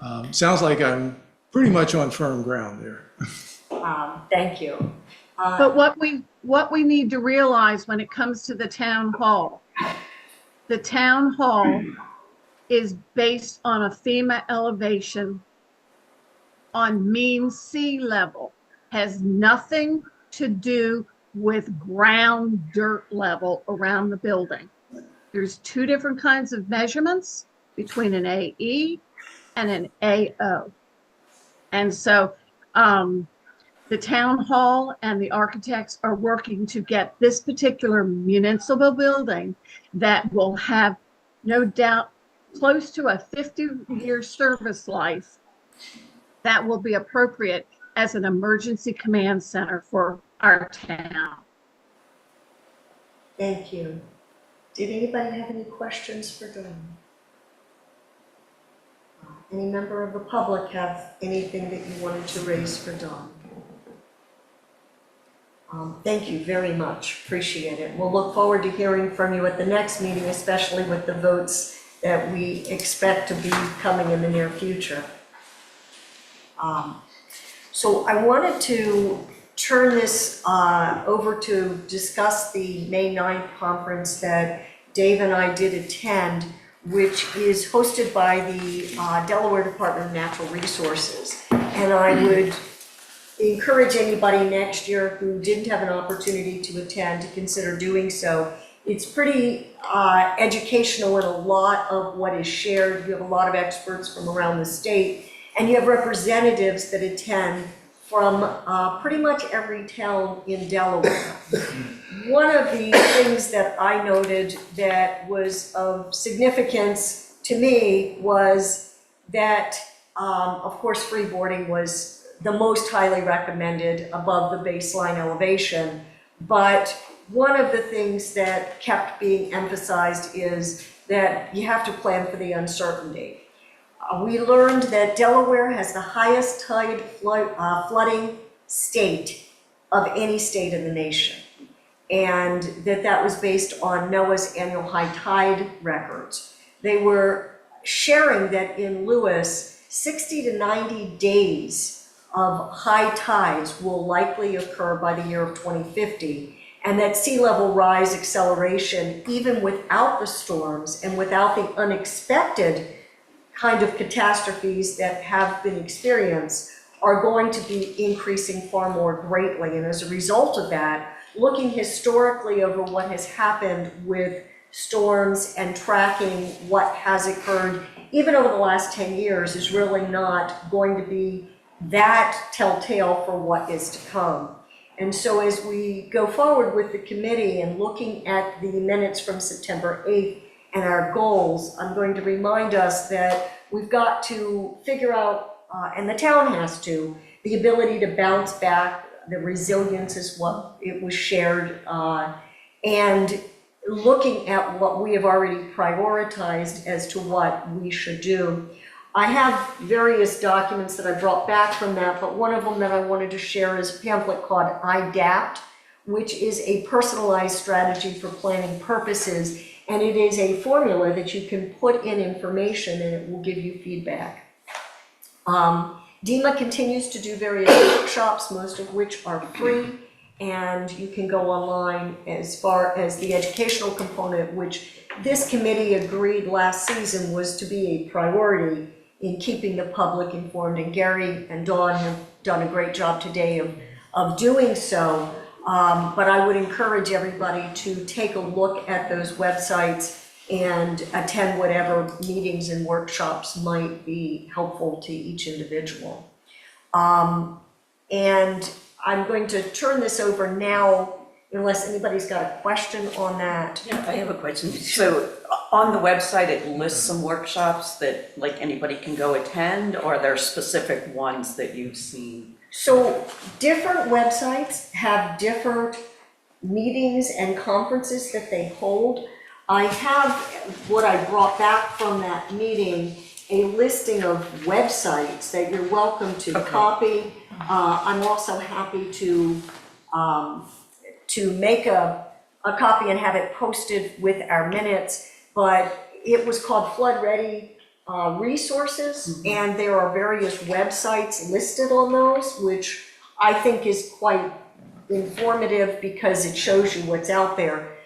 And sounds like I'm pretty much on firm ground there. Thank you. But what we need to realize when it comes to the town hall is based on a FEMA elevation on mean sea level, has nothing to do with ground dirt level around the building. There's two different kinds of measurements between an AE and an AO. And so the town hall and the architects are working to get this particular municipal building that will have, no doubt, close to a 50-year service life that will be appropriate as an emergency command center for our town. Thank you. Did anybody have any questions for Dawn? Any member of the public have anything that you wanted to raise for Dawn? Thank you very much, appreciate it. We'll look forward to hearing from you at the next meeting, especially with the votes that we expect to be coming in the near future. So I wanted to turn this over to discuss the May 9th conference that Dave and I did attend, which is hosted by the Delaware Department of Natural Resources. And I would encourage anybody next year who didn't have an opportunity to attend to consider doing so. It's pretty educational in a lot of what is shared. You have a lot of experts from around the state, and you have representatives that attend from pretty much every town in Delaware. One of the things that I noted that was of significance to me was that, of course, free boarding was the most highly recommended above the baseline elevation. But one of the things that kept being emphasized is that you have to plan for the uncertainty. We learned that Delaware has the highest tide flooding state of any state in the nation. And that was based on NOAA's annual high tide records. They were sharing that in Lewis, 60 to 90 days of high tides will likely occur by the year of 2050, and that sea level rise acceleration, even without the storms and without the unexpected kind of catastrophes that have been experienced, are going to be increasing far more greatly. And as a result of that, looking historically over what has happened with storms and tracking what has occurred, even over the last 10 years, is really not going to be that telltale for what is to come. And so as we go forward with the committee and looking at the minutes from September 8th and our goals, I'm going to remind us that we've got to figure out, and the town has to, the ability to bounce back. The resilience is what it was shared, and looking at what we have already prioritized as to what we should do. I have various documents that I brought back from that, but one of them that I wanted to share is a pamphlet called IDAPT, which is a personalized strategy for planning purposes, and it is a formula that you can put in information and it will give you feedback. DEMA continues to do various workshops, most of which are free, and you can go online. As far as the educational component, which this committee agreed last season was to be a priority in keeping the public informed, and Gary and Dawn have done a great job today of doing so. But I would encourage everybody to take a look at those websites and attend whatever meetings and workshops might be helpful to each individual. And I'm going to turn this over now, unless anybody's got a question on that. Yeah, I have a question. So on the website, it lists some workshops that like anybody can go attend, or are there specific ones that you've seen? So different websites have different meetings and conferences that they hold. I have what I brought back from that meeting, a listing of websites that you're welcome to copy. I'm also happy to make a copy and have it posted with our minutes, but it was called Flood Ready Resources, and there are various websites listed on those, which I think is quite informative because it shows you what's out there.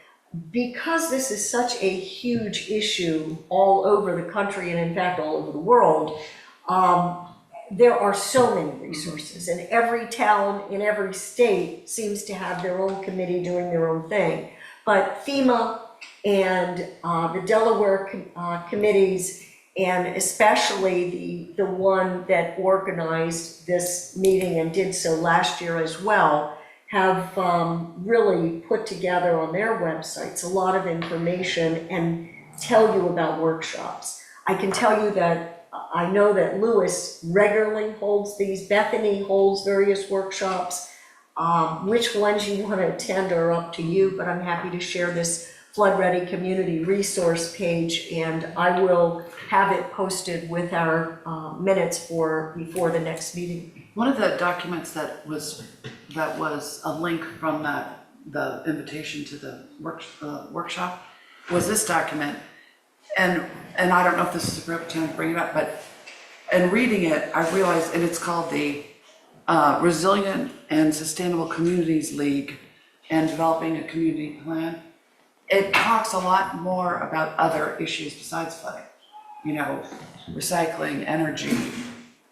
Because this is such a huge issue all over the country, and in fact all over the world, there are so many resources, and every town in every state seems to have their own committee doing their own thing. But FEMA and the Delaware committees, and especially the one that organized this meeting and did so last year as well, have really put together on their websites a lot of information and tell you about workshops. I can tell you that I know that Lewis regularly holds these, Bethany holds various workshops. Which ones you want to attend are up to you, but I'm happy to share this Flood Ready Community Resource page, and I will have it posted with our minutes before the next meeting. One of the documents that was that was a link from the invitation to the workshop, was this document. And I don't know if this is appropriate time to bring it up, but in reading it, I realized, and it's called the Resilient and Sustainable Communities League and Developing a Community Plan. It talks a lot more about other issues besides flooding, you know, recycling, energy,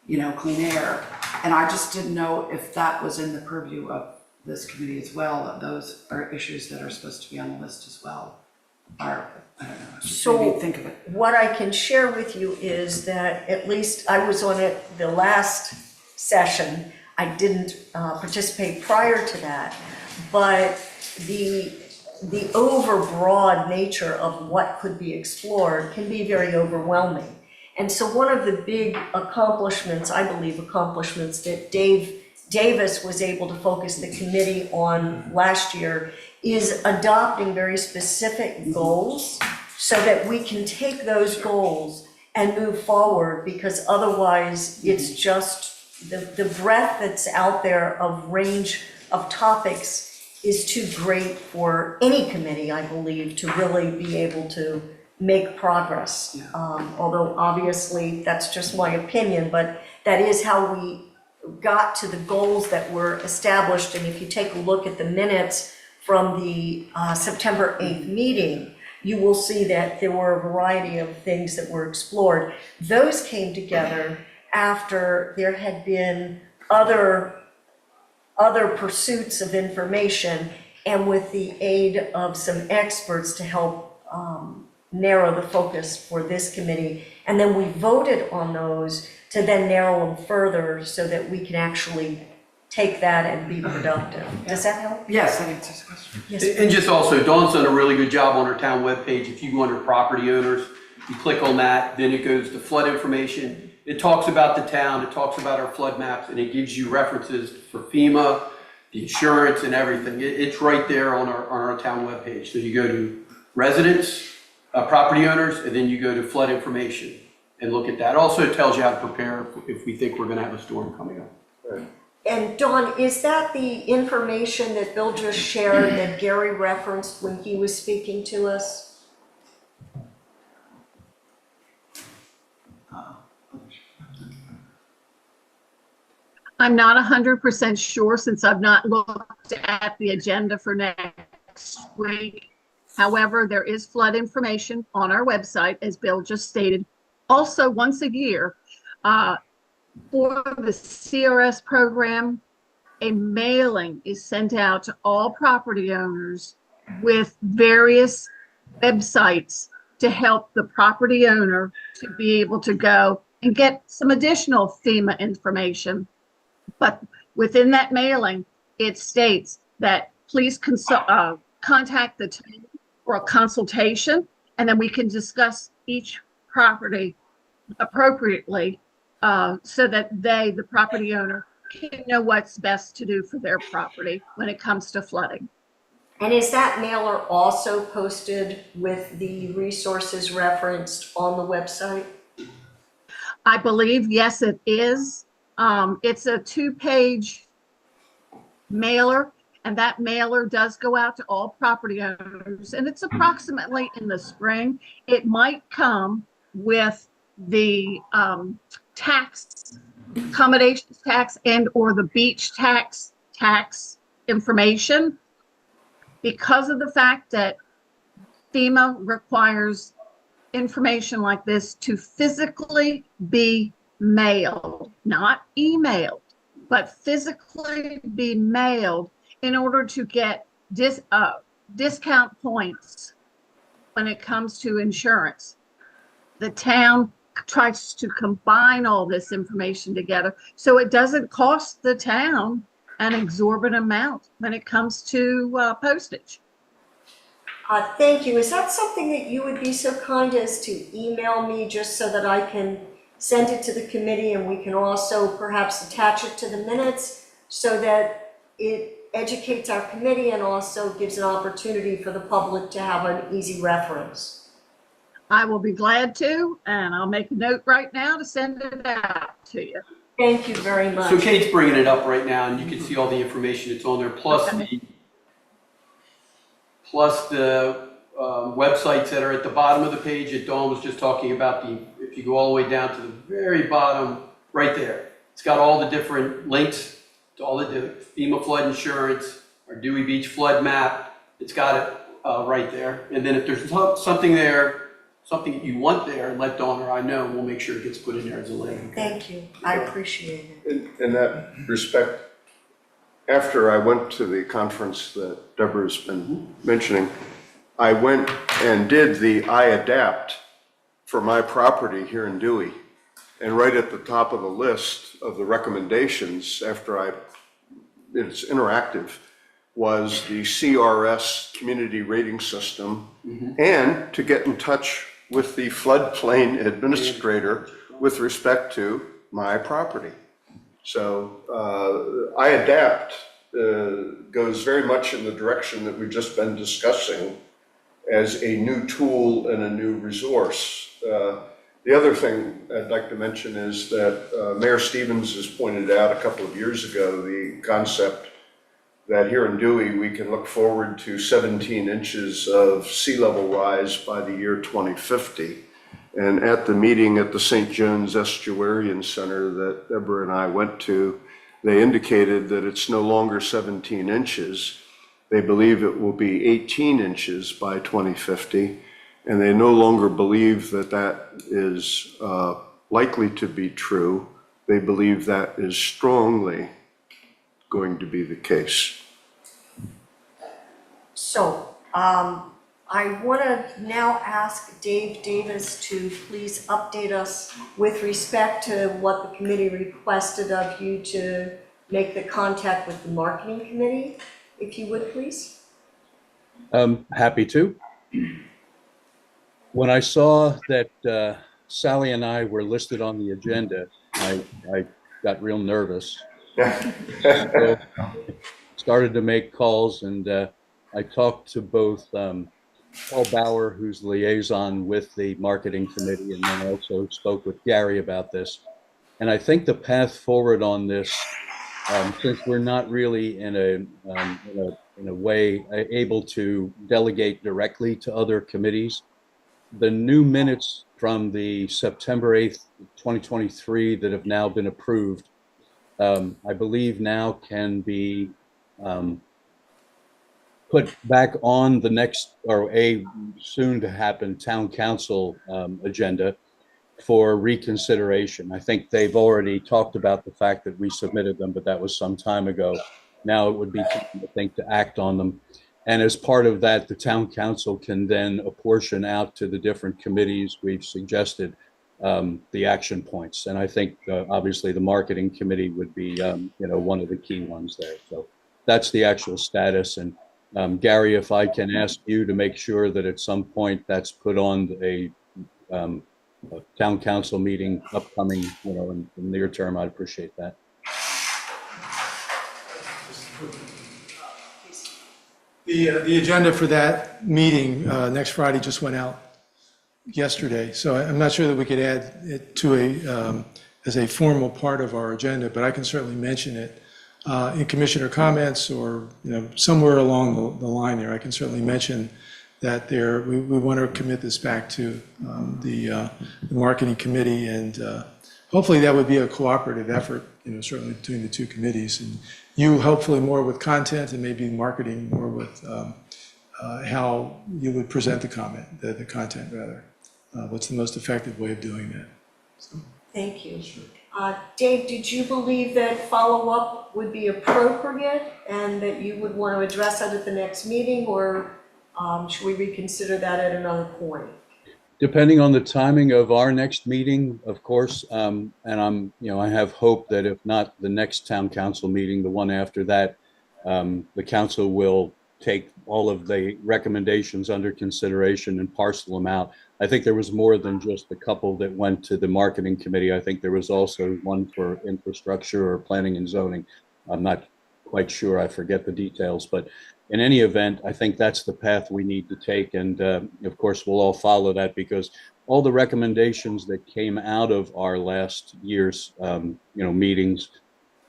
you know, clean air. And I just didn't know if that was in the purview of this committee as well, that those are issues that are supposed to be on the list as well. Or, I don't know, I should So- maybe think of it. What I can share with you is that at least I was on it the last session. I didn't participate prior to that, but the overbroad nature of what could be explored can be very overwhelming. And so one of the big accomplishments, I believe accomplishments, that Dave Davis was able to focus the committee on last year is adopting very specific goals so that we can take those goals and move forward, because otherwise it's just the breadth that's out there of range of topics is too great for any committee, I believe, to really be able to make progress. Yeah. Although obviously that's just my opinion, but that is how we got to the goals that were established. And if you take a look at the minutes from the September 8th meeting, you will see that there were a variety of things that were explored. Those came together after there had been other pursuits of information, and with the aid of some experts to help narrow the focus for this committee. And then we voted on those to then narrow them further so that we can actually take that and be productive. Does that help? Yes, that answers the question. Yes. And just also, Dawn's done a really good job on her town webpage. If you go under property owners, you click on that, then it goes to flood information. It talks about the town, it talks about our flood maps, and it gives you references for FEMA, the insurance and everything. It's right there on our town webpage. So you go to residents, property owners, and then you go to flood information and look at that. Also, it tells you how to prepare if we think we're gonna have a storm coming up. And Dawn, is that the information that Bill just shared that Gary referenced when he was speaking to us? I'm not 100% sure since I've not looked at the agenda for next week. However, there is flood information on our website, as Bill just stated. Also, once a year, for the CRS program, a mailing is sent out to all property owners with various websites to help the property owner to be able to go and get some additional FEMA information. But within that mailing, it states that please contact the team for a consultation, and then we can discuss each property appropriately so that they, the property owner, can know what's best to do for their property when it comes to flooding. And is that mailer also posted with the resources referenced on the website? I believe, yes, it is. It's a 2-page mailer, and that mailer does go out to all property owners, and it's approximately in the spring. It might come with the tax, accommodations tax, and or the beach tax information, because of the fact that FEMA requires information like this to physically be mailed, not emailed, but physically be mailed in order to get discount points when it comes to insurance. The town tries to combine all this information together so it doesn't cost the town an exorbitant amount when it comes to postage. Thank you. Is that something that you would be so kind as to email me just so that I can send it to the committee, and we can also perhaps attach it to the minutes so that it educates our committee and also gives an opportunity for the public to have an easy reference? I will be glad to, and I'll make a note right now to send it out to you. Thank you very much. So Kate's bringing it up right now, and you can see all the information that's on there, plus the websites that are at the bottom of the page that Dawn was just talking about. If you go all the way down to the very bottom, right there, it's got all the different links to all the FEMA flood insurance, our Dewey Beach flood map. It's got it right there. And then if there's something there, something that you want there, let Dawn or I know, and we'll make sure it gets put in there as a link. Thank you. I appreciate it. In that respect, after I went to the conference that Deborah's been mentioning, I went and did the iAdapt for my property here in Dewey. And right at the top of the list of the recommendations it's interactive, was the CRS community rating system, and to get in touch with the floodplain administrator with respect to my property. So iAdapt goes very much in the direction that we've just been discussing as a new tool and a new resource. The other thing I'd like to mention is that Mayor Stevens has pointed out a couple of years ago the concept that here in Dewey, we can look forward to 17 inches of sea level rise by the year 2050. And at the meeting at the St. John's Estuarian Center that Deborah and I went to, they indicated that it's no longer 17 inches. They believe it will be 18 inches by 2050. And they no longer believe that that is likely to be true. They believe that is strongly going to be the case. So, I want to now ask Dave Davis to please update us with respect to what the committee requested of you to make the contact with the marketing committee, if you would, please. Happy to. When I saw that Sally and I were listed on the agenda, I got real nervous. So started to make calls, and I talked to both Paul Bauer, who's the liaison with the marketing committee, and then also spoke with Gary about this. And I think the path forward on this, since we're not really in a way able to delegate directly to other committees, the new minutes from the September 8th, 2023 that have now been approved, I believe now can be put back on the next, or a soon to happen town council agenda for reconsideration. I think they've already talked about the fact that we submitted them, but that was some time ago. Now it would be time, I think, to act on them. And as part of that, the town council can then apportion out to the different committees we've suggested the action points. And I think obviously the marketing committee would be one of the key ones there. So that's the actual status. And Gary, if I can ask you to make sure that at some point that's put on a town council meeting upcoming, in the near term, I'd appreciate that. The agenda for that meeting next Friday just went out yesterday, so I'm not sure that we could add it to as a formal part of our agenda, but I can certainly mention it in commissioner comments, or somewhere along the line there. I can certainly mention that we want to commit this back to the marketing committee, and hopefully that would be a cooperative effort, certainly between the two committees, and you hopefully more with content, and maybe marketing more with how you would present the content rather. What's the most effective way of doing that? So. Thank you. Dave, did you believe that follow-up would be appropriate and that you would want to address that at the next meeting, or should we reconsider that at another point? Depending on the timing of our next meeting, of course, and I have hope that if not the next town council meeting, the one after that, the council will take all of the recommendations under consideration and parcel them out. I think there was more than just a couple that went to the marketing committee. I think there was also one for infrastructure or planning and zoning. I'm not quite sure. I forget the details, but in any event, I think that's the path we need to take. And of course, we'll all follow that because all the recommendations that came out of our last year's, meetings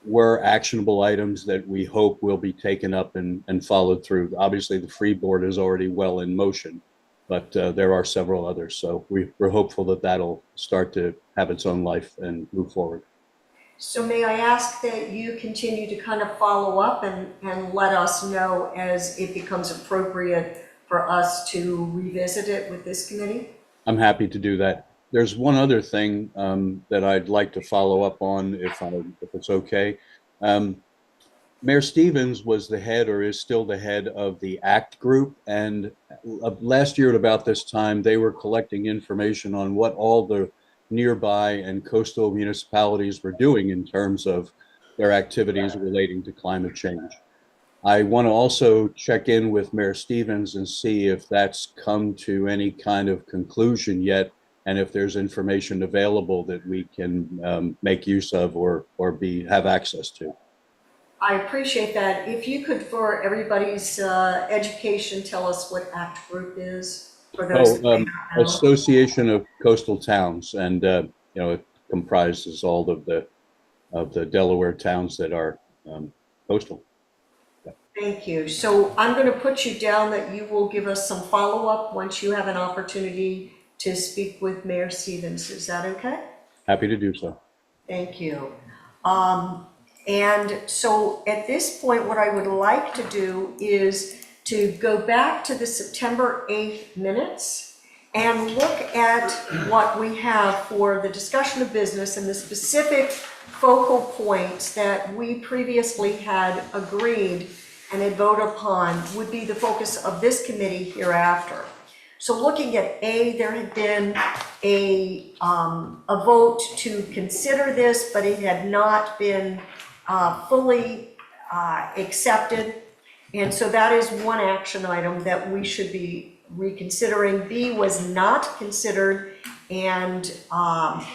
were actionable items that we hope will be taken up and followed through. Obviously, the free board is already well in motion, but there are several others. So we're hopeful that that'll start to have its own life and move forward. So may I ask that you continue to kind of follow up and let us know as it becomes appropriate for us to revisit it with this committee? I'm happy to do that. There's one other thing that I'd like to follow up on if it's okay. Mayor Stevens was the head or is still the head of the ACT group. And last year at about this time, they were collecting information on what all the nearby and coastal municipalities were doing in terms of their activities relating to climate change. I want to also check in with Mayor Stevens and see if that's come to any kind of conclusion yet, and if there's information available that we can make use of or have access to. I appreciate that. If you could, for everybody's education, tell us what ACT Group is for those that may not know. Association of Coastal Towns, and it comprises all of the Delaware towns that are coastal. Thank you. So I'm going to put you down that you will give us some follow-up once you have an opportunity to speak with Mayor Stevens. Is that okay? Happy to do so. Thank you. And so at this point, what I would like to do is to go back to the September 8th minutes and look at what we have for the discussion of business and the specific focal points that we previously had agreed and had voted upon would be the focus of this committee hereafter. So looking at A, there had been a vote to consider this, but it had not been fully accepted. And so that is one action item that we should be reconsidering. B was not considered, and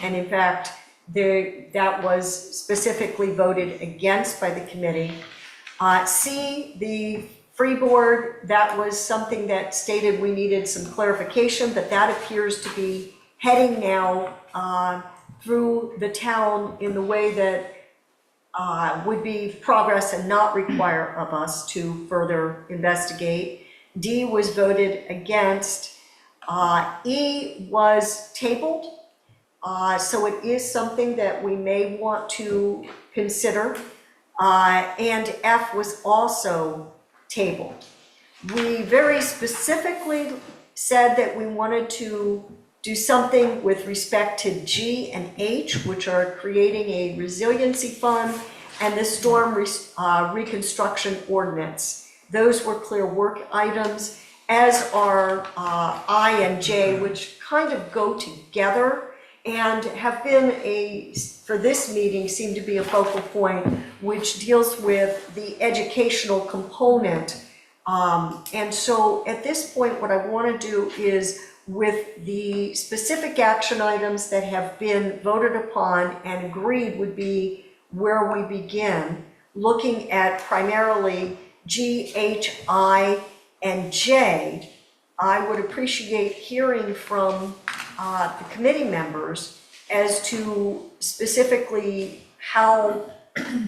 in fact, that was specifically voted against by the committee. C, the free board, that was something that stated we needed some clarification, but that appears to be heading now through the town in the way that would be progress and not require of us to further investigate. D was voted against. E was tabled, so it is something that we may want to consider. And F was also tabled. We very specifically said that we wanted to do something with respect to G and H, which are creating a resiliency fund, and the storm reconstruction ordinance. Those were clear work items, as are I and J, which kind of go together and have been for this meeting, seem to be a focal point, which deals with the educational component. And so at this point, what I want to do is, with the specific action items that have been voted upon and agreed would be where we begin, looking at primarily G, H, I, and J. I would appreciate hearing from the committee members as to specifically how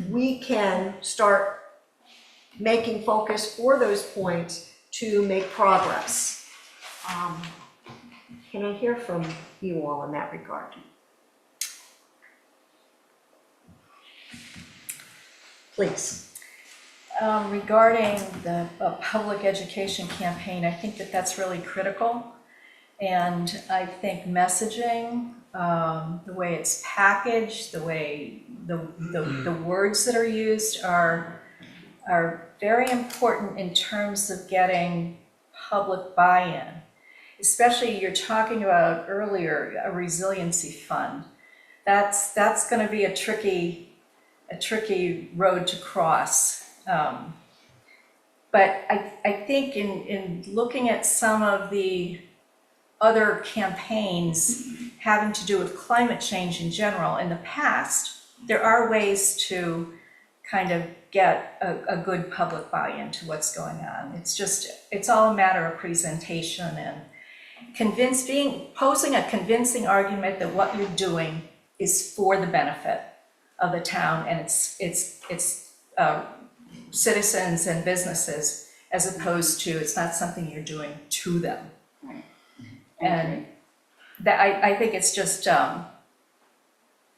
we can start making focus for those points to make progress. Can I hear from you all in that regard? Please. Regarding the public education campaign, I think that that's really critical. And I think messaging, the way it's packaged, the way the words that are used are very important in terms of getting public buy-in. Especially, you're talking about earlier, a resiliency fund. That's going to be a tricky road to cross. But I think in looking at some of the other campaigns having to do with climate change in general, in the past, there are ways to kind of get a good public buy-in to what's going on. It's all a matter of presentation and posing a convincing argument that what you're doing is for the benefit of the town and its citizens and businesses, as opposed to it's not something you're doing to them. Right. And that, I think it's just,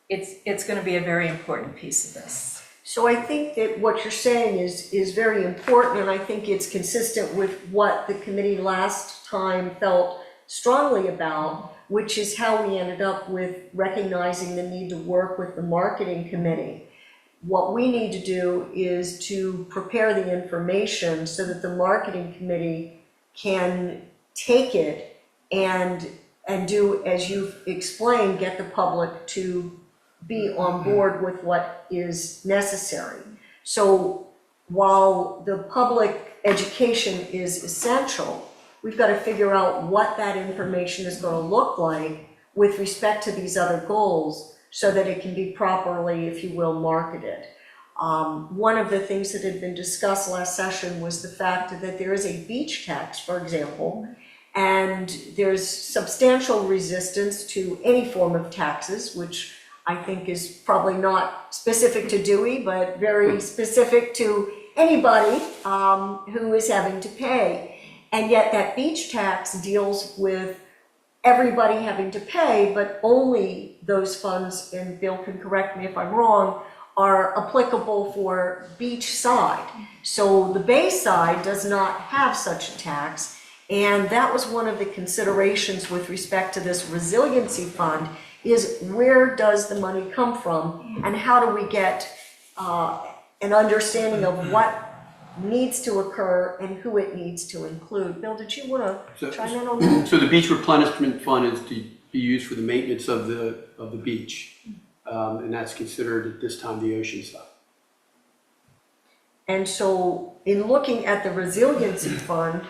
it's gonna be a very important piece of this. So I think that what you're saying is very important, and I think it's consistent with what the committee last time felt strongly about, which is how we ended up with recognizing the need to work with the marketing committee. What we need to do is to prepare the information so that the marketing committee can take it and do, as you've explained, get the public to be on board with what is necessary. So while the public education is essential, we've got to figure out what that information is going to look like with respect to these other goals so that it can be properly, if you will, marketed. One of the things that had been discussed last session was the fact that there is a beach tax, for example, and there's substantial resistance to any form of taxes, which I think is probably not specific to Dewey, but very specific to anybody who is having to pay. And yet that beach tax deals with everybody having to pay, but only those funds, and Bill can correct me if I'm wrong, are applicable for beach side. So the bay side does not have such a tax. And that was one of the considerations with respect to this resiliency fund, is where does the money come from and how do we get an understanding of what needs to occur and who it needs to include. Bill, did you want to chime in on that? So the beach replenishment fund is to be used for the maintenance of the beach. And that's considered at this time the ocean side. And so in looking at the resiliency fund,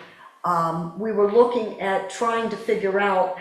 we were looking at trying to figure out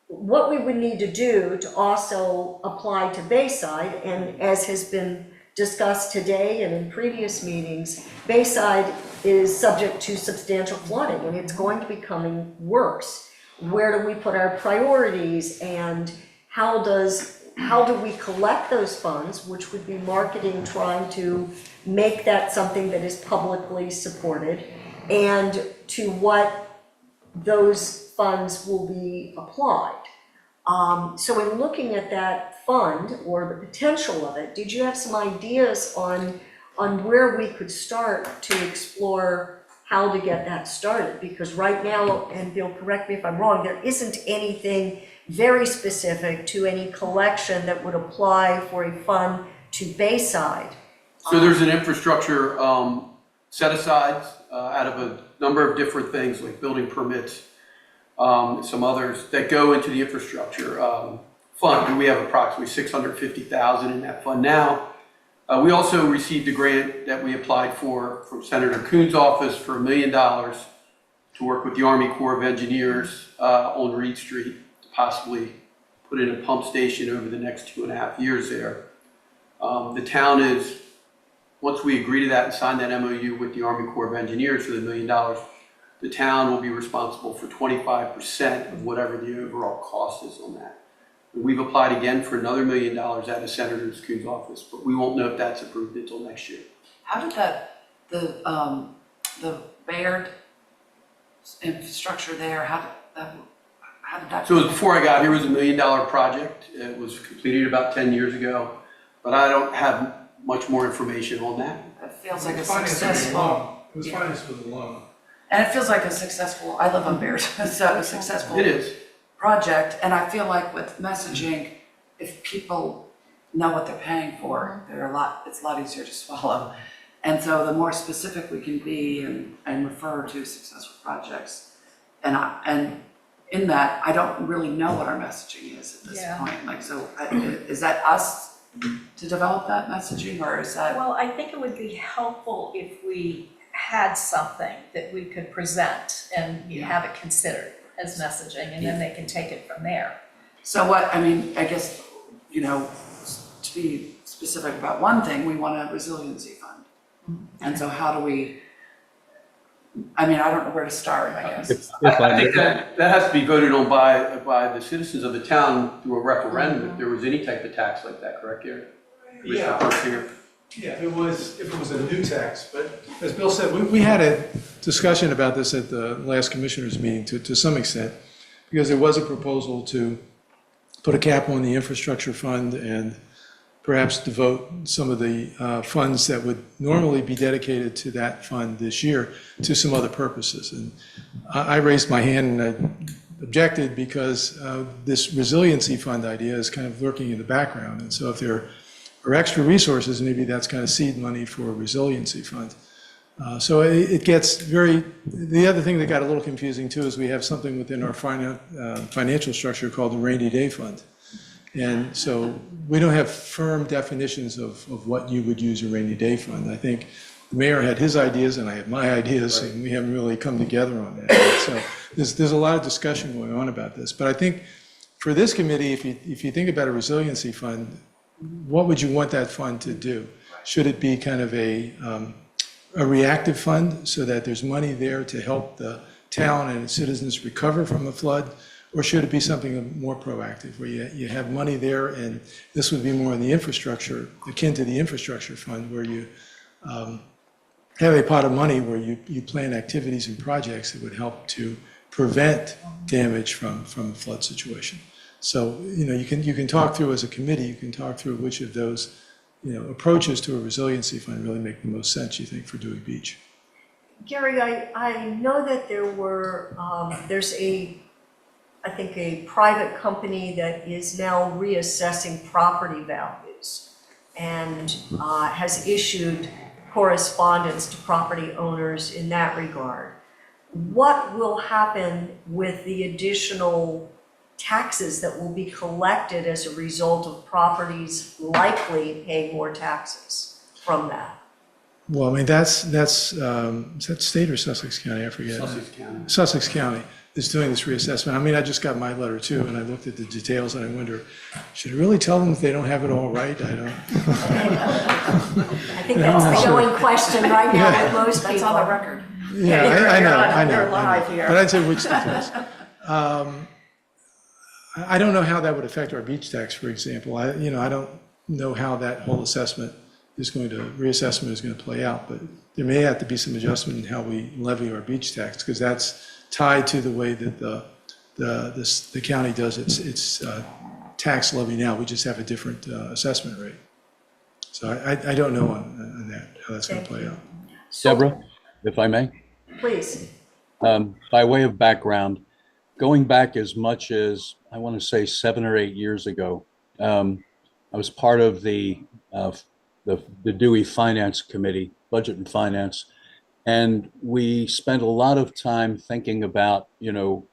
what we would need to do to also apply to Bayside. And as has been discussed today and in previous meetings, Bayside is subject to substantial flooding and it's going to be becoming worse. Where do we put our priorities, and how do we collect those funds, which would be marketing, trying to make that something that is publicly supported, and to what those funds will be applied. So in looking at that fund or the potential of it, did you have some ideas on where we could start to explore how to get that started? Because right now, and Bill, correct me if I'm wrong, there isn't anything very specific to any collection that would apply for a fund to Bayside. So there's an infrastructure set aside out of a number of different things like building permits, some others that go into the infrastructure fund. And we have approximately $650,000 in that fund now. We also received a grant that we applied for from Senator Coon's office for $1 million to work with the Army Corps of Engineers on Reed Street to possibly put in a pump station over the next 2.5 years there. The town is, once we agree to that and sign that MOU with the Army Corps of Engineers for the $1 million, the town will be responsible for 25% of whatever the overall cost is on that. We've applied again for another $1 million out of Senator Coon's office, but we won't know if that's approved until next year. How did the Baird infrastructure there, how did that? So before I got here, it was $1 million project. It was completed about 10 years ago, but I don't have much more information on that. It feels like a Financed with a successful, loan. It was financed with a loan. and it feels like a successful, I live on Baird, so a successful It is. project. And I feel like with messaging, if people know what they're paying for, it's a lot easier to swallow. And so the more specific we can be and refer to successful projects. And in that, I don't really know what our messaging is at this Yeah. point. Like, so is that us to develop that messaging, or is that? Well, I think it would be helpful if we had something that we could present and you have it considered as messaging, and then they can take it from there. So what, I mean, I guess, to be specific about one thing, we want a resiliency fund. And so how do we, I mean, I don't know where to start, I guess. If I I think may, that has to be voted on by the citizens of the town through a referendum, if there was any type of tax like that, correct, Gary? Yeah. Commissioner Persinger? Yeah, if it was a new tax, but as Bill said, we had a discussion about this at the last commissioners meeting to some extent, because there was a proposal to put a cap on the infrastructure fund and perhaps devote some of the funds that would normally be dedicated to that fund this year to some other purposes. And I raised my hand and I objected because this resiliency fund idea is kind of lurking in the background. And so if there are extra resources, maybe that's kind of seed money for a resiliency fund. So it gets the other thing that got a little confusing too is we have something within our financial structure called the rainy day fund. And so we don't have firm definitions of what you would use a rainy day fund. I think the mayor had his ideas and I had my ideas, and we haven't really come together on that. So there's a lot of discussion going on about this. But I think for this committee, if you think about a resiliency fund, what would you want that fund to do? Should it be kind of a reactive fund so that there's money there to help the town and its citizens recover from a flood? Or should it be something more proactive, where you have money there, and this would be more in the infrastructure, akin to the infrastructure fund, where you have a pot of money where you plan activities and projects that would help to prevent damage from a flood situation. So, you can talk through as a committee, you can talk through which of those, approaches to a resiliency fund really make the most sense, you think, for Dewey Beach. Gary, I know that there's I think a private company that is now reassessing property values and has issued correspondence to property owners in that regard. What will happen with the additional taxes that will be collected as a result of properties likely paying more taxes from that? Well, I mean, that's is that state or Sussex County? I forget. Sussex County. Sussex County is doing this reassessment. I mean, I just got my letter too, and I looked at the details and I wonder, should I really tell them if they don't have it all right? I don't. I think that's the going question right now with most people. That's on the record. Yeah, I know. You're live here. But I'd say which details. I don't know how that would affect our beach tax, for example. I don't know how that whole reassessment is going to play out, but there may have to be some adjustment in how we levy our beach tax, because that's tied to the way that the county does its tax levy now. We just have a different assessment rate. So I don't know on that, how that's going to play out. Deborah, if I may, Please. by way of background, going back as much as, I want to say 7 or 8 years ago, I was part of the Dewey Finance Committee, Budget and Finance, and we spent a lot of time thinking about,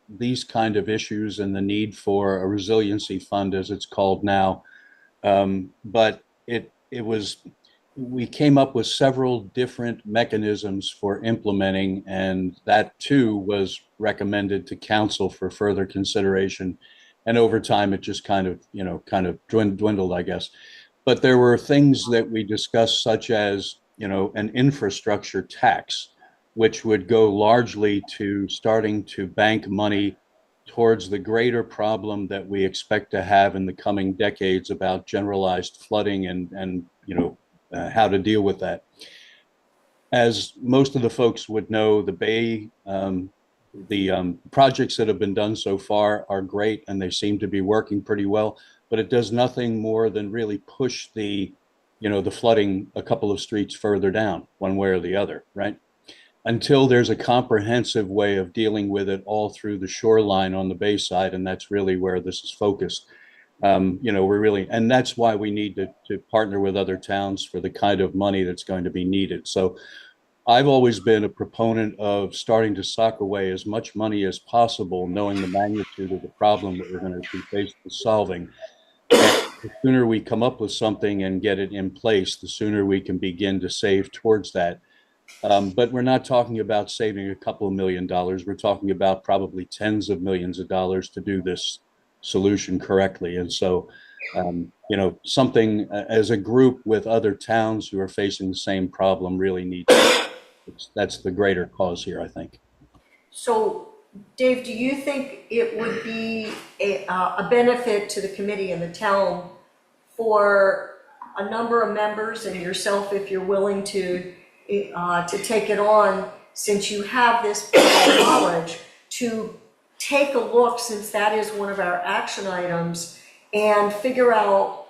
these kind of issues and the need for a resiliency fund, as it's called now. But we came up with several different mechanisms for implementing, and that too was recommended to council for further consideration. And over time, it just kind of dwindled, I guess. But there were things that we discussed, such as, an infrastructure tax, which would go largely to starting to bank money towards the greater problem that we expect to have in the coming decades about generalized flooding and how to deal with that. As most of the folks would know, the Bay, the projects that have been done so far are great, and they seem to be working pretty well, but it does nothing more than really push the flooding a couple of streets further down, one way or the other, right? Until there's a comprehensive way of dealing with it all through the shoreline on the Bay side, and that's really where this is focused. And that's why we need to partner with other towns for the kind of money that's going to be needed. So I've always been a proponent of starting to sock away as much money as possible, knowing the magnitude of the problem that we're going to be faced with solving. The sooner we come up with something and get it in place, the sooner we can begin to save towards that. But we're not talking about saving a couple of $1 million. We're talking about probably tens of millions of dollars to do this solution correctly. And so You know, something as a group with other towns who are facing the same problem really needs. That's the greater cause here, I think. So, Dave, do you think it would be a benefit to the committee and the town for a number of members and yourself, if you're willing to take it on, since you have this knowledge, to take a look, since that is one of our action items, and figure out,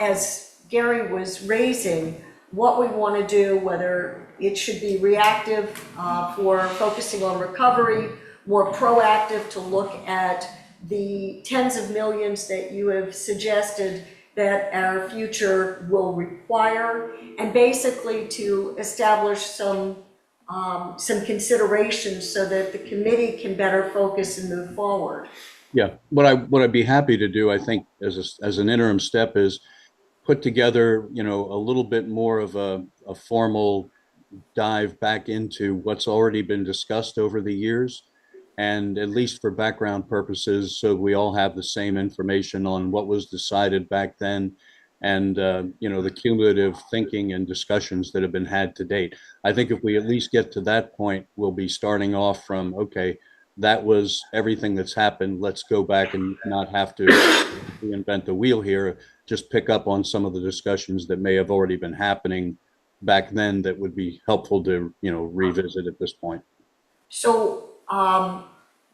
as Gary was raising, what we want to do, whether it should be reactive for focusing on recovery, more proactive to look at the tens of millions that you have suggested that our future will require, and basically to establish some considerations so that the committee can better focus and move forward. Yeah, what I'd be happy to do, I think, as an interim step is put together, you know, a little bit more of a formal dive back into what's already been discussed over the years. And at least for background purposes, so we all have the same information on what was decided back then and, you know, the cumulative thinking and discussions that have been had to date. I think if we at least get to that point, we'll be starting off from, okay, that was everything that's happened. Let's go back and not have to reinvent the wheel here. Just pick up on some of the discussions that may have already been happening back then that would be helpful to, you know, revisit at this point. So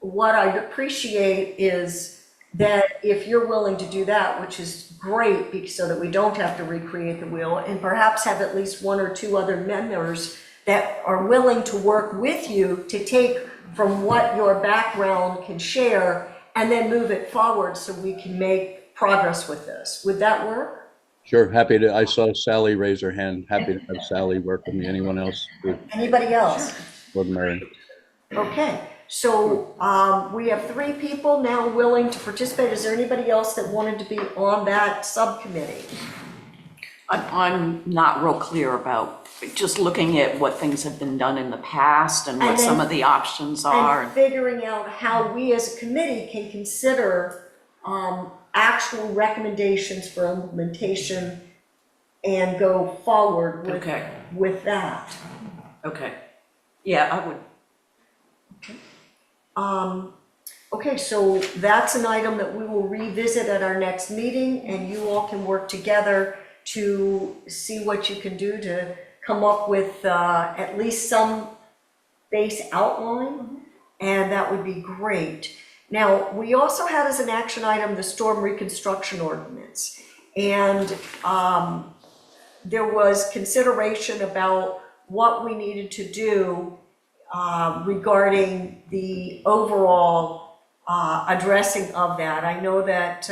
what I'd appreciate is that if you're willing to do that, which is great, because so that we don't have to recreate the wheel, and perhaps have at least one or two other members that are willing to work with you to take from what your background can share and then move it forward so we can make progress with this. Would that work? Sure, happy to. I saw Sally raise her hand. Happy to have Sally work with me. Anyone else? Anybody else? Lord Mary. Okay, so we have 3 people now willing to participate. Is there anybody else that wanted to be on that subcommittee? I'm not real clear about just looking at what things have been done in the past and what And then- some of the options are. And figuring out how we as a committee can consider actual recommendations for implementation and go forward Okay. with that. Okay. Yeah, I would. Okay, so that's an item that we will revisit at our next meeting, and you all can work together to see what you can do to come up with at least some base outline, and that would be great. Now, we also had as an action item the storm reconstruction ordinance, and there was consideration about what we needed to do regarding the overall addressing of that. I know that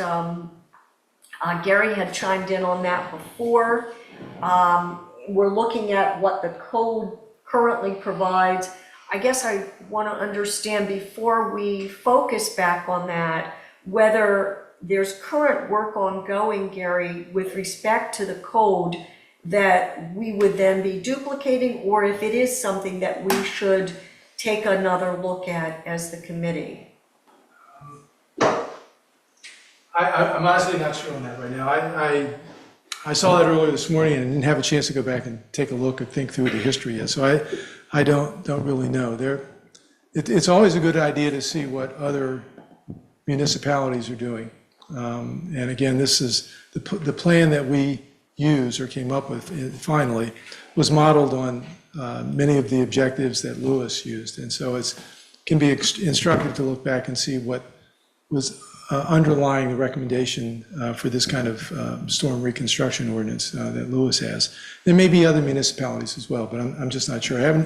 Gary had chimed in on that before. We're looking at what the code currently provides. I guess I want to understand before we focus back on that, whether there's current work ongoing, Gary, with respect to the code that we would then be duplicating, or if it is something that we should take another look at as the committee. I'm honestly not sure on that right now. I saw that earlier this morning and didn't have a chance to go back and take a look and think through the history yet. So I don't really know. It's always a good idea to see what other municipalities are doing. And again, this is the plan that we used or came up with finally was modeled on many of the objectives that Lewis used. And so it can be instructive to look back and see what was underlying the recommendation for this kind of storm reconstruction ordinance that Lewis has. There may be other municipalities as well, but I'm just not sure. I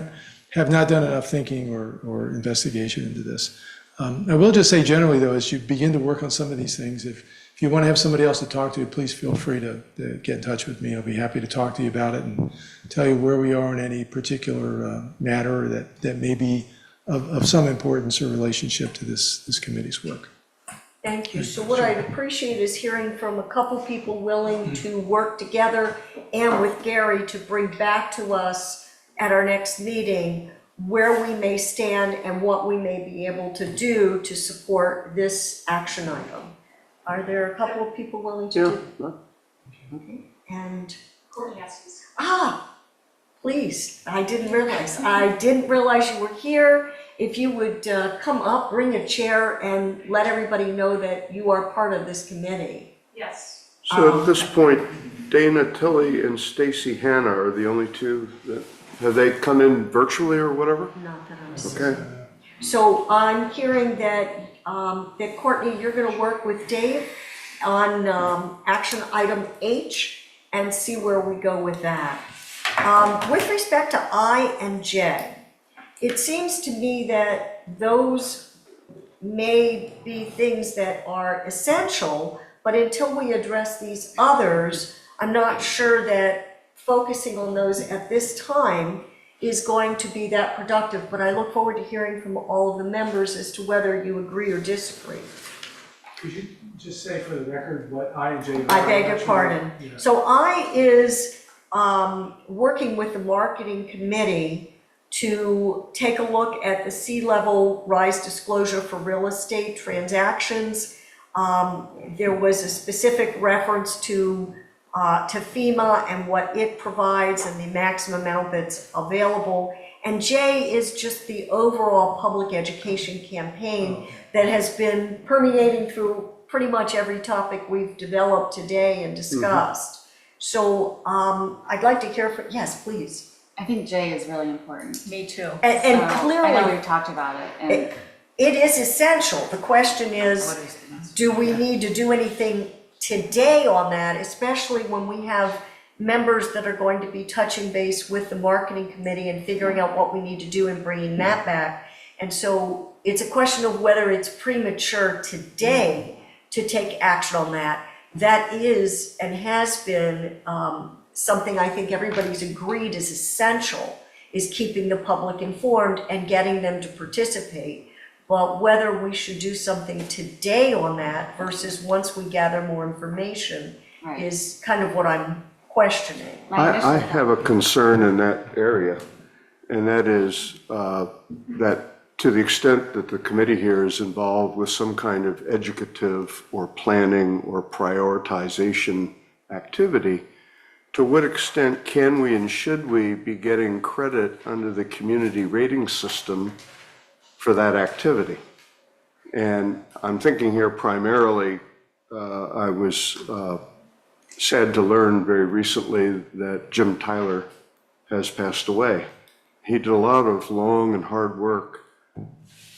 have not done enough thinking or investigation into this. I will just say generally, though, as you begin to work on some of these things, if you want to have somebody else to talk to, please feel free to get in touch with me. I'll be happy to talk to you about it and tell you where we are in any particular matter that may be of some importance or relationship to this committee's work. Thank you. So what I'd appreciate is hearing from a couple people willing to work together and with Gary to bring back to us at our next meeting where we may stand and what we may be able to do to support this action item. Are there a couple of people willing to do? And, please, I didn't realize you were here. If you would come up, bring a chair, and let everybody know that you are part of this committee. Yes. So at this point, Dana Tilley and Stacy Hanna are the only two that, have they come in virtually or whatever? Not that I'm seeing. Okay. So I'm hearing that Courtney, you're gonna work with Dave on action item H and see where we go with that. With respect to I and J, it seems to me that those may be things that are essential, but until we address these others, I'm not sure that focusing on those at this time is going to be that productive, but I look forward to hearing from all of the members as to whether you agree or disagree. Could you just say for the record what I and J? I beg your pardon. Yeah. So I is working with the marketing committee to take a look at the sea-level rise disclosure for real estate transactions. There was a specific reference to FEMA and what it provides and the maximum amount that's available. And J is just the overall public education campaign that has been permeating through pretty much every topic we've developed today and discussed. So I'd like to hear from, yes, please. I think J is really important. Me too. And So, I know clearly, we've talked about it, and it is essential. The question What is, is the message? do we need to do anything today on that, especially when we have members that are going to be touching base with the marketing committee and figuring out what we need to do and bringing that back. And so it's a question of whether it's premature today to take action on that. That is and has been something I think everybody's agreed is essential, is keeping the public informed and getting them to participate. But whether we should do something today on that versus once we gather more information Right. is kind of what I'm questioning. my initial I thought- have a concern in that area, and that is that to the extent that the committee here is involved with some kind of educative or planning or prioritization activity, to what extent can we and should we be getting credit under the community rating system for that activity? And I'm thinking here primarily, I was sad to learn very recently that Jim Tyler has passed away. He did a lot of long and hard work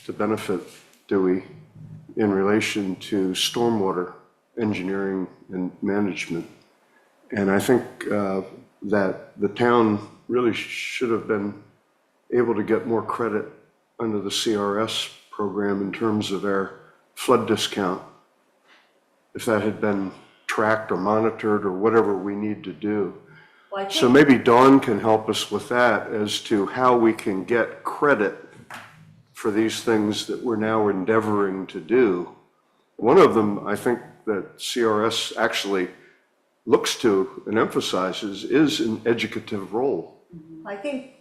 to benefit Dewey in relation to stormwater engineering and management. And I think that the town really should have been able to get more credit under the CRS program in terms of our flood discount, if that had been tracked or monitored or whatever we need to do. Well, I So think, maybe Dawn can help us with that as to how we can get credit for these things that we're now endeavoring to do. One of them, I think that CRS actually looks to and emphasizes is an educative role. I think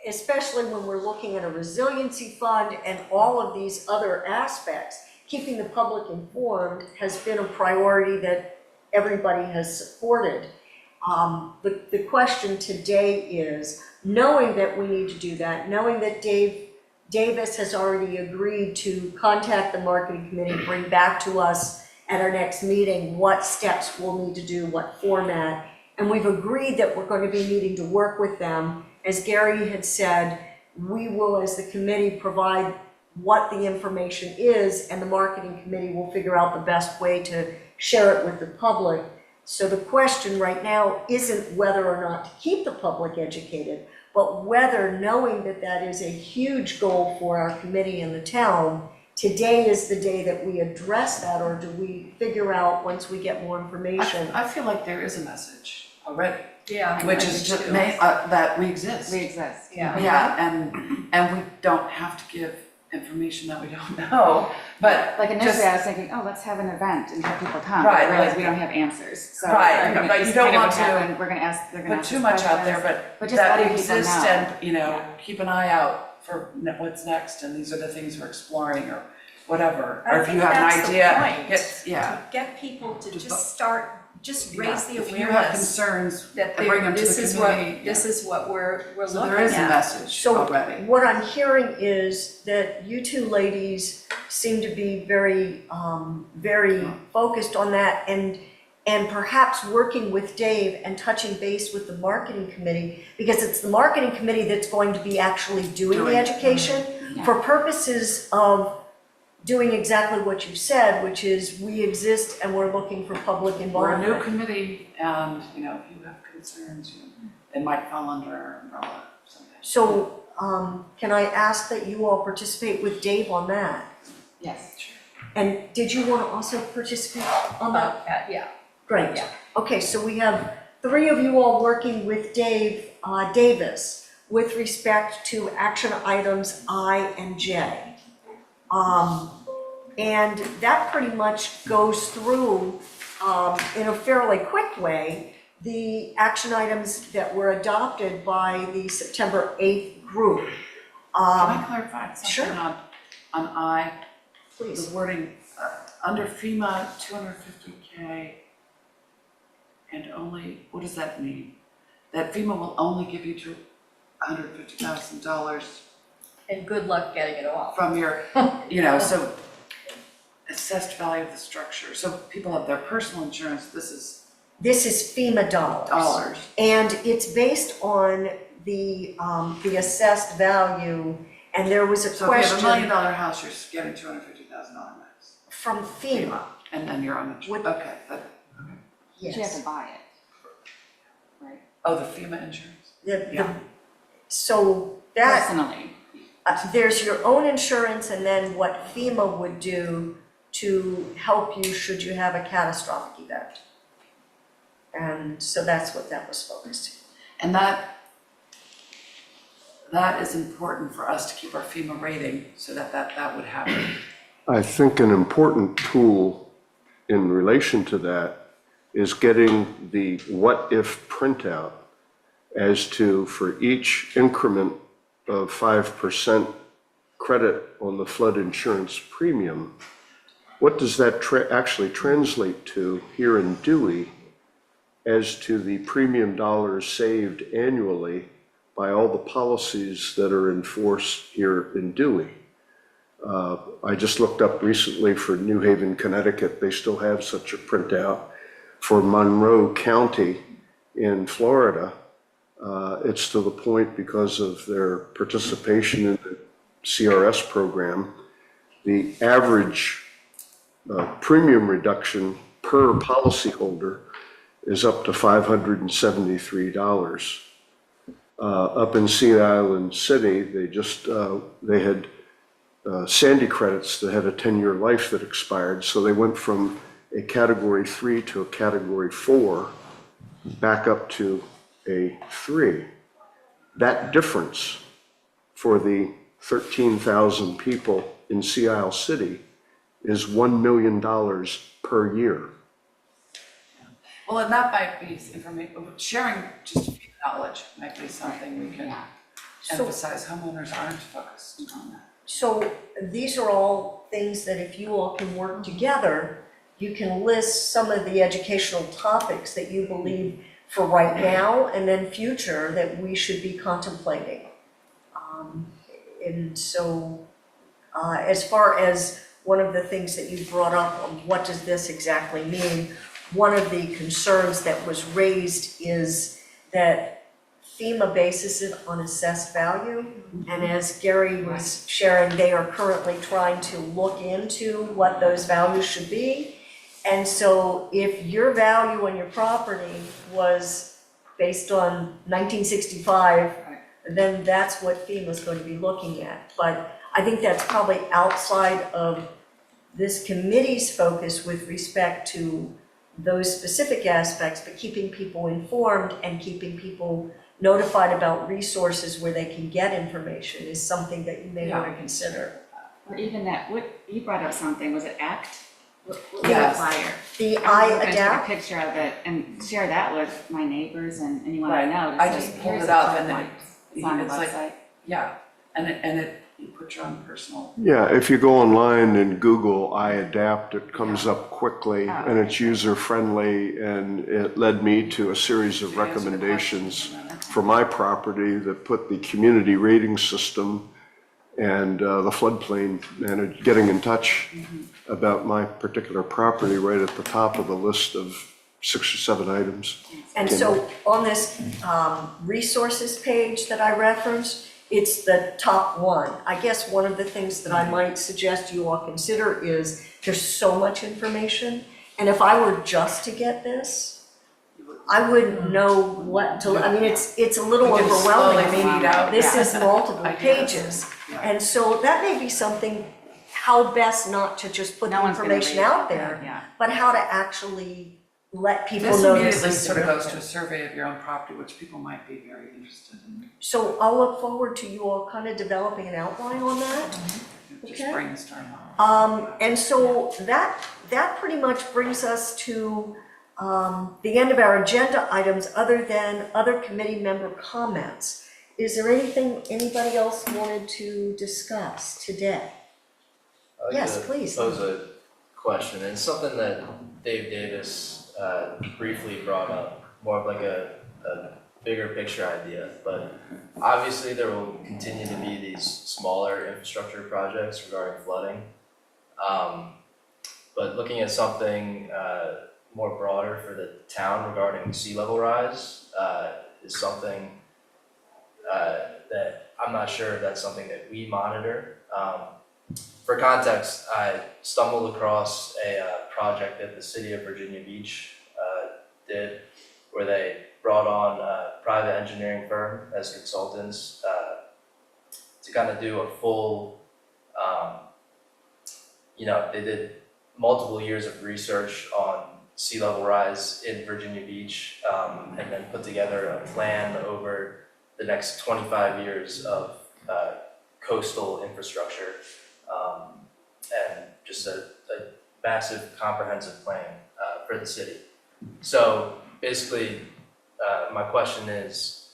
especially when we're looking at a resiliency fund and all of these other aspects, keeping the public informed has been a priority that everybody has supported. The question today is, knowing that we need to do that, knowing that Davis has already agreed to contact the marketing committee, bring back to us at our next meeting what steps we'll need to do, what format, and we've agreed that we're going to be needing to work with them. As Gary had said, we will, as the committee, provide what the information is, and the marketing committee will figure out the best way to share it with the public. So the question right now isn't whether or not to keep the public educated, but whether, knowing that that is a huge goal for our committee and the town, today is the day that we address that, or do we figure out once we get more information? I feel like there is a message already, Yeah. which I is do just too. that we exist. We exist. Yeah. Yeah, and we don't have to give information that we don't know, but Like initially, just- I was thinking, oh, let's have an event and have people come, Right, but I realized right. we don't have answers, so. Right, I mean, but this you is don't kind of want what to happened. We're gonna ask, they're gonna put ask too us much out there, questions, but just that letting we people exist know. and, Yeah. keep an eye out for what's next, and these are the things we're exploring, or whatever, I or if think you have an that's the idea, point. yeah. To get people to To just start, just raise the If you have awareness concerns, that bring them to this the is what, community. this is what we're So looking there is a at. message So already. what I'm hearing is that you two ladies seem to be very, very focused on that and perhaps working with Dave and touching base with the marketing committee, because it's the marketing committee that's going to be actually doing Doing the it. education for purposes of doing exactly what you said, which is we exist and we're looking for public We're a involvement. new committee, and, if you have concerns, it might fall under our umbrella someday. So, can I ask that you all participate with Dave on that? Yes. And did you want to also participate on that? Yeah. Great. Yeah. Okay, so we have 3 of you all working with Dave Davis with respect to action items I and J. And that pretty much goes through, in a fairly quick way, the action items that were adopted by the September 8th group. Can I clarify sure. something on I? Please. The wording, under FEMA, 250K, and only, what does that mean? That FEMA will only give you $150,000 And good luck getting it all. from your, so assessed value of the structure. So people have their personal insurance, this is This is FEMA dollars. dollars. And it's based on the assessed value, and there was a So if you have $1 million question house, you're getting $250,000 max. from FEMA, And then you're on the, What- okay, But you have yes. to buy it. Right? oh, the FEMA insurance? The- so that, Personally. there's your own insurance and then what FEMA would do to help you should you have a catastrophic event. And so that's what that was focused. And that is important for us to keep our FEMA rating so that would happen. I think an important tool in relation to that is getting the what-if printout as to, for each increment of 5% credit on the flood insurance premium, what does that actually translate to here in Dewey as to the premium dollars saved annually by all the policies that are in force here in Dewey? I just looked up recently for New Haven, Connecticut. They still have such a printout. For Monroe County in Florida, it's to the point because of their participation in the CRS program, the average premium reduction per policyholder is up to $573. Up in Sea Island City, they had Sandy credits that had a 10-year life that expired, so they went from a category 3 to a category 4, back up to a 3. That difference for the 13,000 people in Sea Isle City is $1 million per year. Well, and that might be information, sharing just knowledge might be something we can emphasize. Homeowners aren't focused on that. So these are all things that if you all can work together, you can list some of the educational topics that you believe for right now and then future that we should be contemplating. And so as far as one of the things that you brought up, what does this exactly mean? One of the concerns that was raised is that FEMA bases it on assessed value. And as Gary was sharing, they are currently trying to look into what those values should be. And so if your value on your property was based on 1965, then that's what FEMA's going to be looking at. But I think that's probably outside of this committee's focus with respect to those specific aspects, but keeping people informed and keeping people notified about resources where they can get information is something that you may want to consider. Or even that, what, you brought up something, was it ACT? What was the Yes. flyer? The I was gonna take a iAdapt, picture of it and share that with my neighbors and anyone I Right. know. to I say, just pulled "Here's it a up plan and then like, it's on the it's like- website." Yeah, you put your own personal. Yeah, if you go online and Google iAdapt, it comes up quickly and it's user-friendly, and it led me to a series of recommendations for my property that put the community rating system and the floodplain and getting in touch about my particular property right at the top of the list of 6 or 7 items. And so on this resources page that I referenced, it's the top one. I guess one of the things that I might suggest you all consider is there's so much information. And if I were just to get this, I wouldn't know what to, I mean, it's a little We can slowly overwhelming. I feed out, mean, this yeah. is multiple Ideas. pages. And so that may be something, how best not to just put No the one's gonna information read out it, there, yeah. but how to actually let people This know immediately this is sort of goes to a significant. survey of your own property, which people might be very interested in. So I'll look forward to you all kind of developing an outline on that. Just Okay. brainstorm on. And so that pretty much brings us to the end of our agenda items, other than other committee member comments. Is there anything anybody else wanted to discuss today? I'd like Yes, to please. Pose a question, and something that Dave Davis briefly brought up, more of like a bigger picture idea, but obviously there will continue to be these smaller infrastructure projects regarding flooding. But looking at something more broader for the town regarding sea level rise is something that I'm not sure if that's something that we monitor. For context, I stumbled across a project that the city of Virginia Beach did, where they brought on a private engineering firm as consultants to kind of do a full, they did multiple years of research on sea level rise in Virginia Beach, and then put together a plan over the next 25 years of coastal infrastructure, and just a massive comprehensive plan for the city. So basically, my question is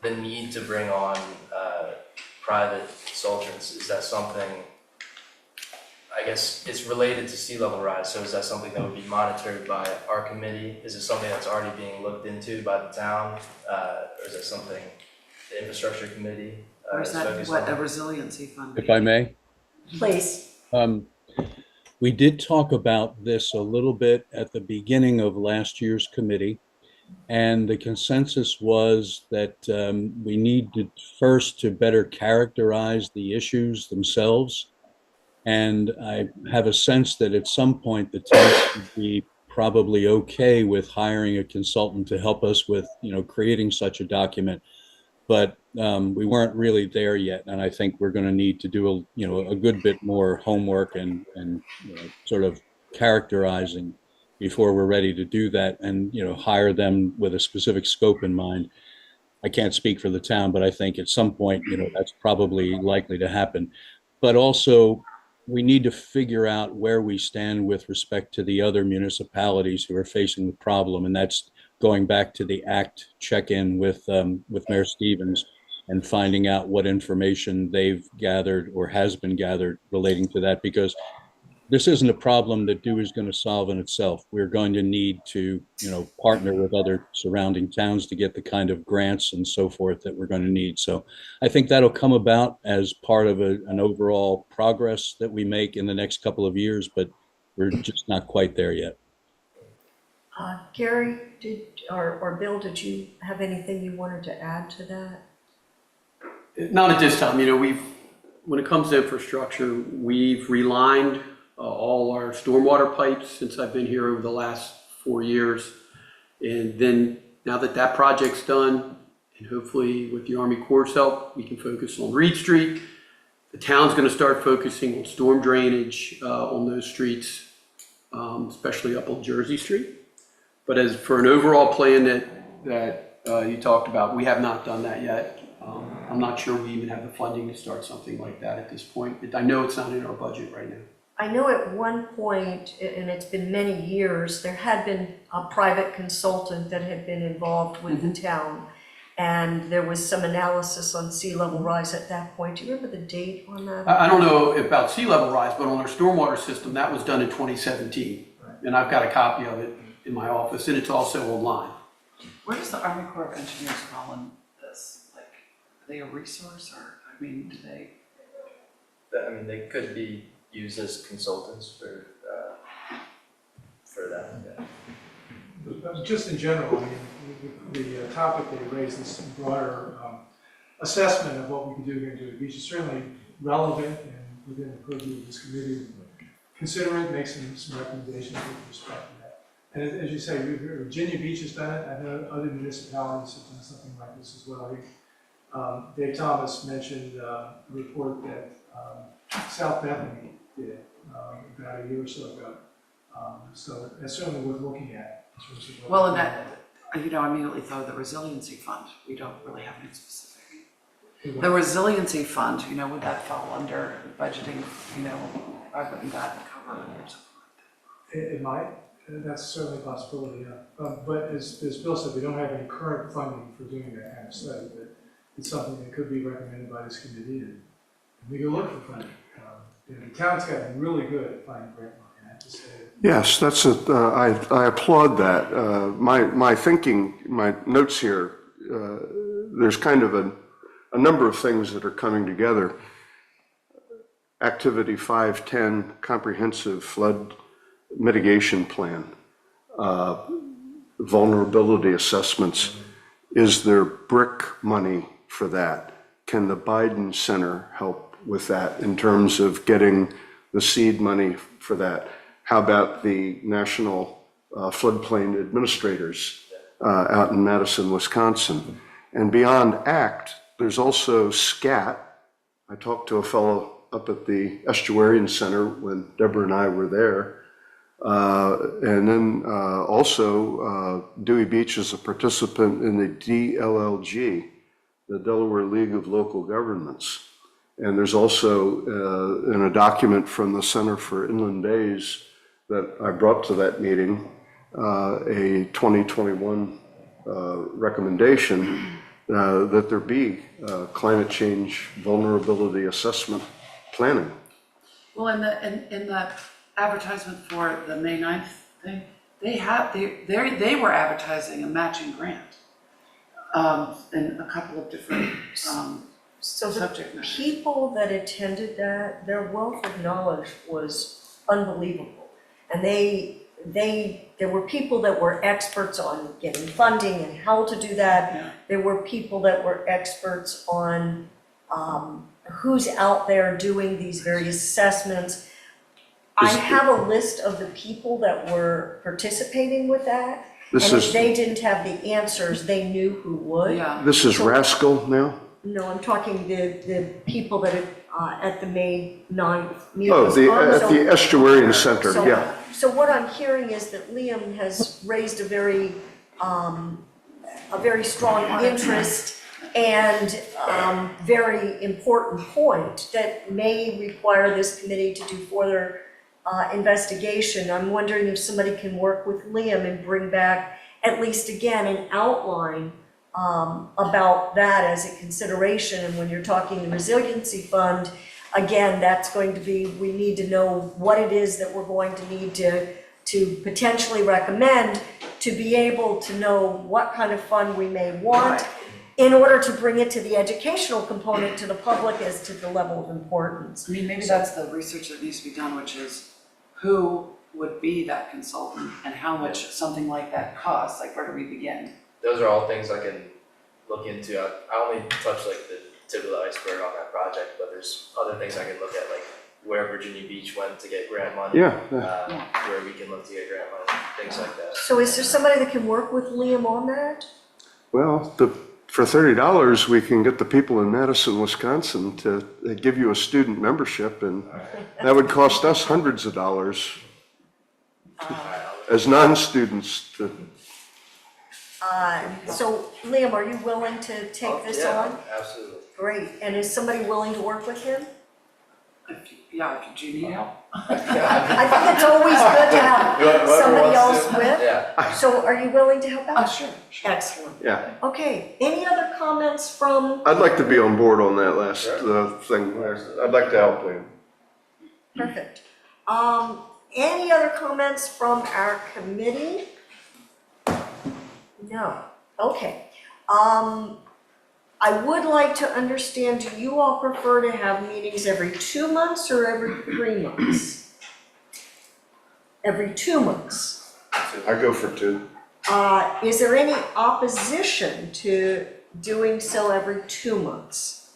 the need to bring on private consultants. Is that something, I guess it's related to sea level rise, so is that something that would be monitored by our committee? Is it something that's already being looked into by the town? Or is that something the infrastructure committee Or is is that focused what a on? resiliency fund? If I may. Please. We did talk about this a little bit at the beginning of last year's committee, and the consensus was that we need to first to better characterize the issues themselves. And I have a sense that at some point the town would be probably okay with hiring a consultant to help us with, creating such a document. But we weren't really there yet, and I think we're going to need to do a good bit more homework and sort of characterizing before we're ready to do that, and hire them with a specific scope in mind. I can't speak for the town, but I think at some point that's probably likely to happen. But also, we need to figure out where we stand with respect to the other municipalities who are facing the problem, and that's going back to the ACT check-in with Mayor Stevens and finding out what information they've gathered or has been gathered relating to that, because this isn't a problem that DO is going to solve in itself. We're going to need to, partner with other surrounding towns to get the kind of grants and so forth that we're going to need. So I think that'll come about as part of an overall progress that we make in the next couple of years, but we're just not quite there yet. Gary, or Bill, did you have anything you wanted to add to that? Not at this time. When it comes to infrastructure, we've relined all our stormwater pipes since I've been here over the last 4 years. And then now that project's done, and hopefully with the Army Corps' help, we can focus on Reed Street. The town's going to start focusing on storm drainage on those streets, especially up on Jersey Street. But as for an overall plan that you talked about, we have not done that yet. I'm not sure we even have the funding to start something like that at this point. I know it's not in our budget right now. I know at one point, and it's been many years, there had been a private consultant that had been involved with the town. And there was some analysis on sea level rise at that point. Do you remember the date on that? I don't know about sea level rise, but on our stormwater system, that was done in 2017. And I've got a copy of it in my office, and it's also online. Where does the Army Corps of Engineers fall in this? Like, are they a resource or, I mean, do they? I mean, they could be used as consultants for that, yeah. Just in general, I mean, the topic that you raised, this broader assessment of what we can do here in Dewey Beach is certainly relevant and within the purview of this committee. Consider it, make some recommendations with respect to that. And as you say, Virginia Beach has done it. I know other municipalities have done something like this as well. Dave Thomas mentioned a report that South Bethany did about a year or so ago. So that's certainly worth looking at. In terms of what- Well, and that, you know, I immediately thought of the resiliency fund. We don't really have any specific. The resiliency fund, you know, would that fall under budgeting, you know, why wouldn't that cover it or something like that? It might, that's certainly a possibility, yeah. But as Bill said, we don't have any current funding for doing that kind of study, but it's something that could be recommended by this committee, and we can look for funding. You know, the town's gotten really good at finding grant money, I have to say. Yes, I applaud that. My thinking, my notes here, there's kind of a number of things that are coming together. Activity 510, comprehensive flood mitigation plan, vulnerability assessments. Is there BRIC money for that? Can the Biden Center help with that in terms of getting the seed money for that? How about the National Floodplain Administrators out in Madison, Wisconsin? And beyond ACT, there's also SCAT. I talked to a fellow up at the Estuarian Center when Deborah and I were there. And then also Dewey Beach is a participant in the DLLG, the Delaware League of Local Governments. And there's also in a document from the Center for Inland Bays that I brought to that meeting, a 2021 recommendation that there be climate change vulnerability assessment planning. Well, in the advertisement for the May 9th thing, they were advertising a matching grant in a couple of different So the subject matters. people that attended that, their wealth of knowledge was unbelievable. And there were people that were experts on getting funding and how to do that. Yeah. There were people that were experts on who's out there doing these various assessments. I have a list of the people that were participating with that. And if they didn't have the answers, they knew who would. Yeah. This is Rascal now? No, I'm talking the people that are at the May 9th meeting. Oh, at the Estuarian Center, So- yeah. So what I'm hearing is that Liam has raised a very strong interest and very important point that may require this committee to do further investigation. I'm wondering if somebody can work with Liam and bring back at least again an outline about that as a consideration. And when you're talking the resiliency fund, again, that's going to be, we need to know what it is that we're going to need to potentially recommend to be able to know what kind of fund we may want in order to bring it to the educational component to the public as to the level of importance. I mean, maybe that's the research that needs to be done, which is who would be that consultant and how much something like that costs, like where do we begin? Those are all things I can look into. I only touched like the tip of the iceberg on that project, but there's other things I can look at, like where Virginia Beach went to get grant money. Yeah. Where we can look to get grant money, things like that. So is there somebody that can work with Liam on that? Well, for $30, we can get the people in Madison, Wisconsin to give you a student membership, and that would cost us hundreds of dollars as non-students to. So Liam, are you willing to take this on? Absolutely. Great, and is somebody willing to work with him? If you do need help. I think it's always good to have somebody else with. Yeah. So are you willing to help out? Sure. Excellent. Yeah, Okay, any other comments from, I'd like to be on board on that last thing there. I'd like to help you. perfect. Any other comments from our committee? No, okay. I would like to understand, do you all prefer to have meetings every 2 months or every 3 months? Every 2 months. I go for 2. Is there any opposition to doing so every 2 months?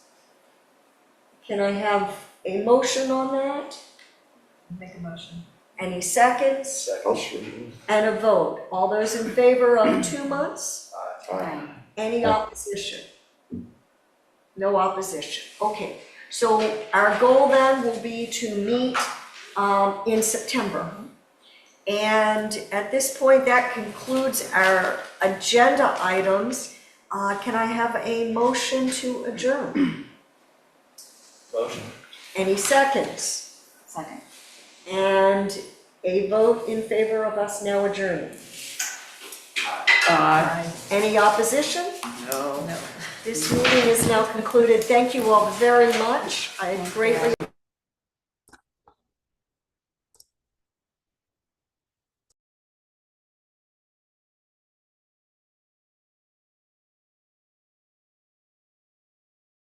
Can I have a motion on that? Make a motion. Any seconds? And a vote. All those in favor of 2 months? Any opposition? No opposition. Okay, so our goal then will be to meet in September. And at this point, that concludes our agenda items. Can I have a motion to adjourn? Motion. Any seconds? Second. And a vote in favor of us now adjourning. Any opposition? No. This meeting is now concluded. Thank you all very much. I greatly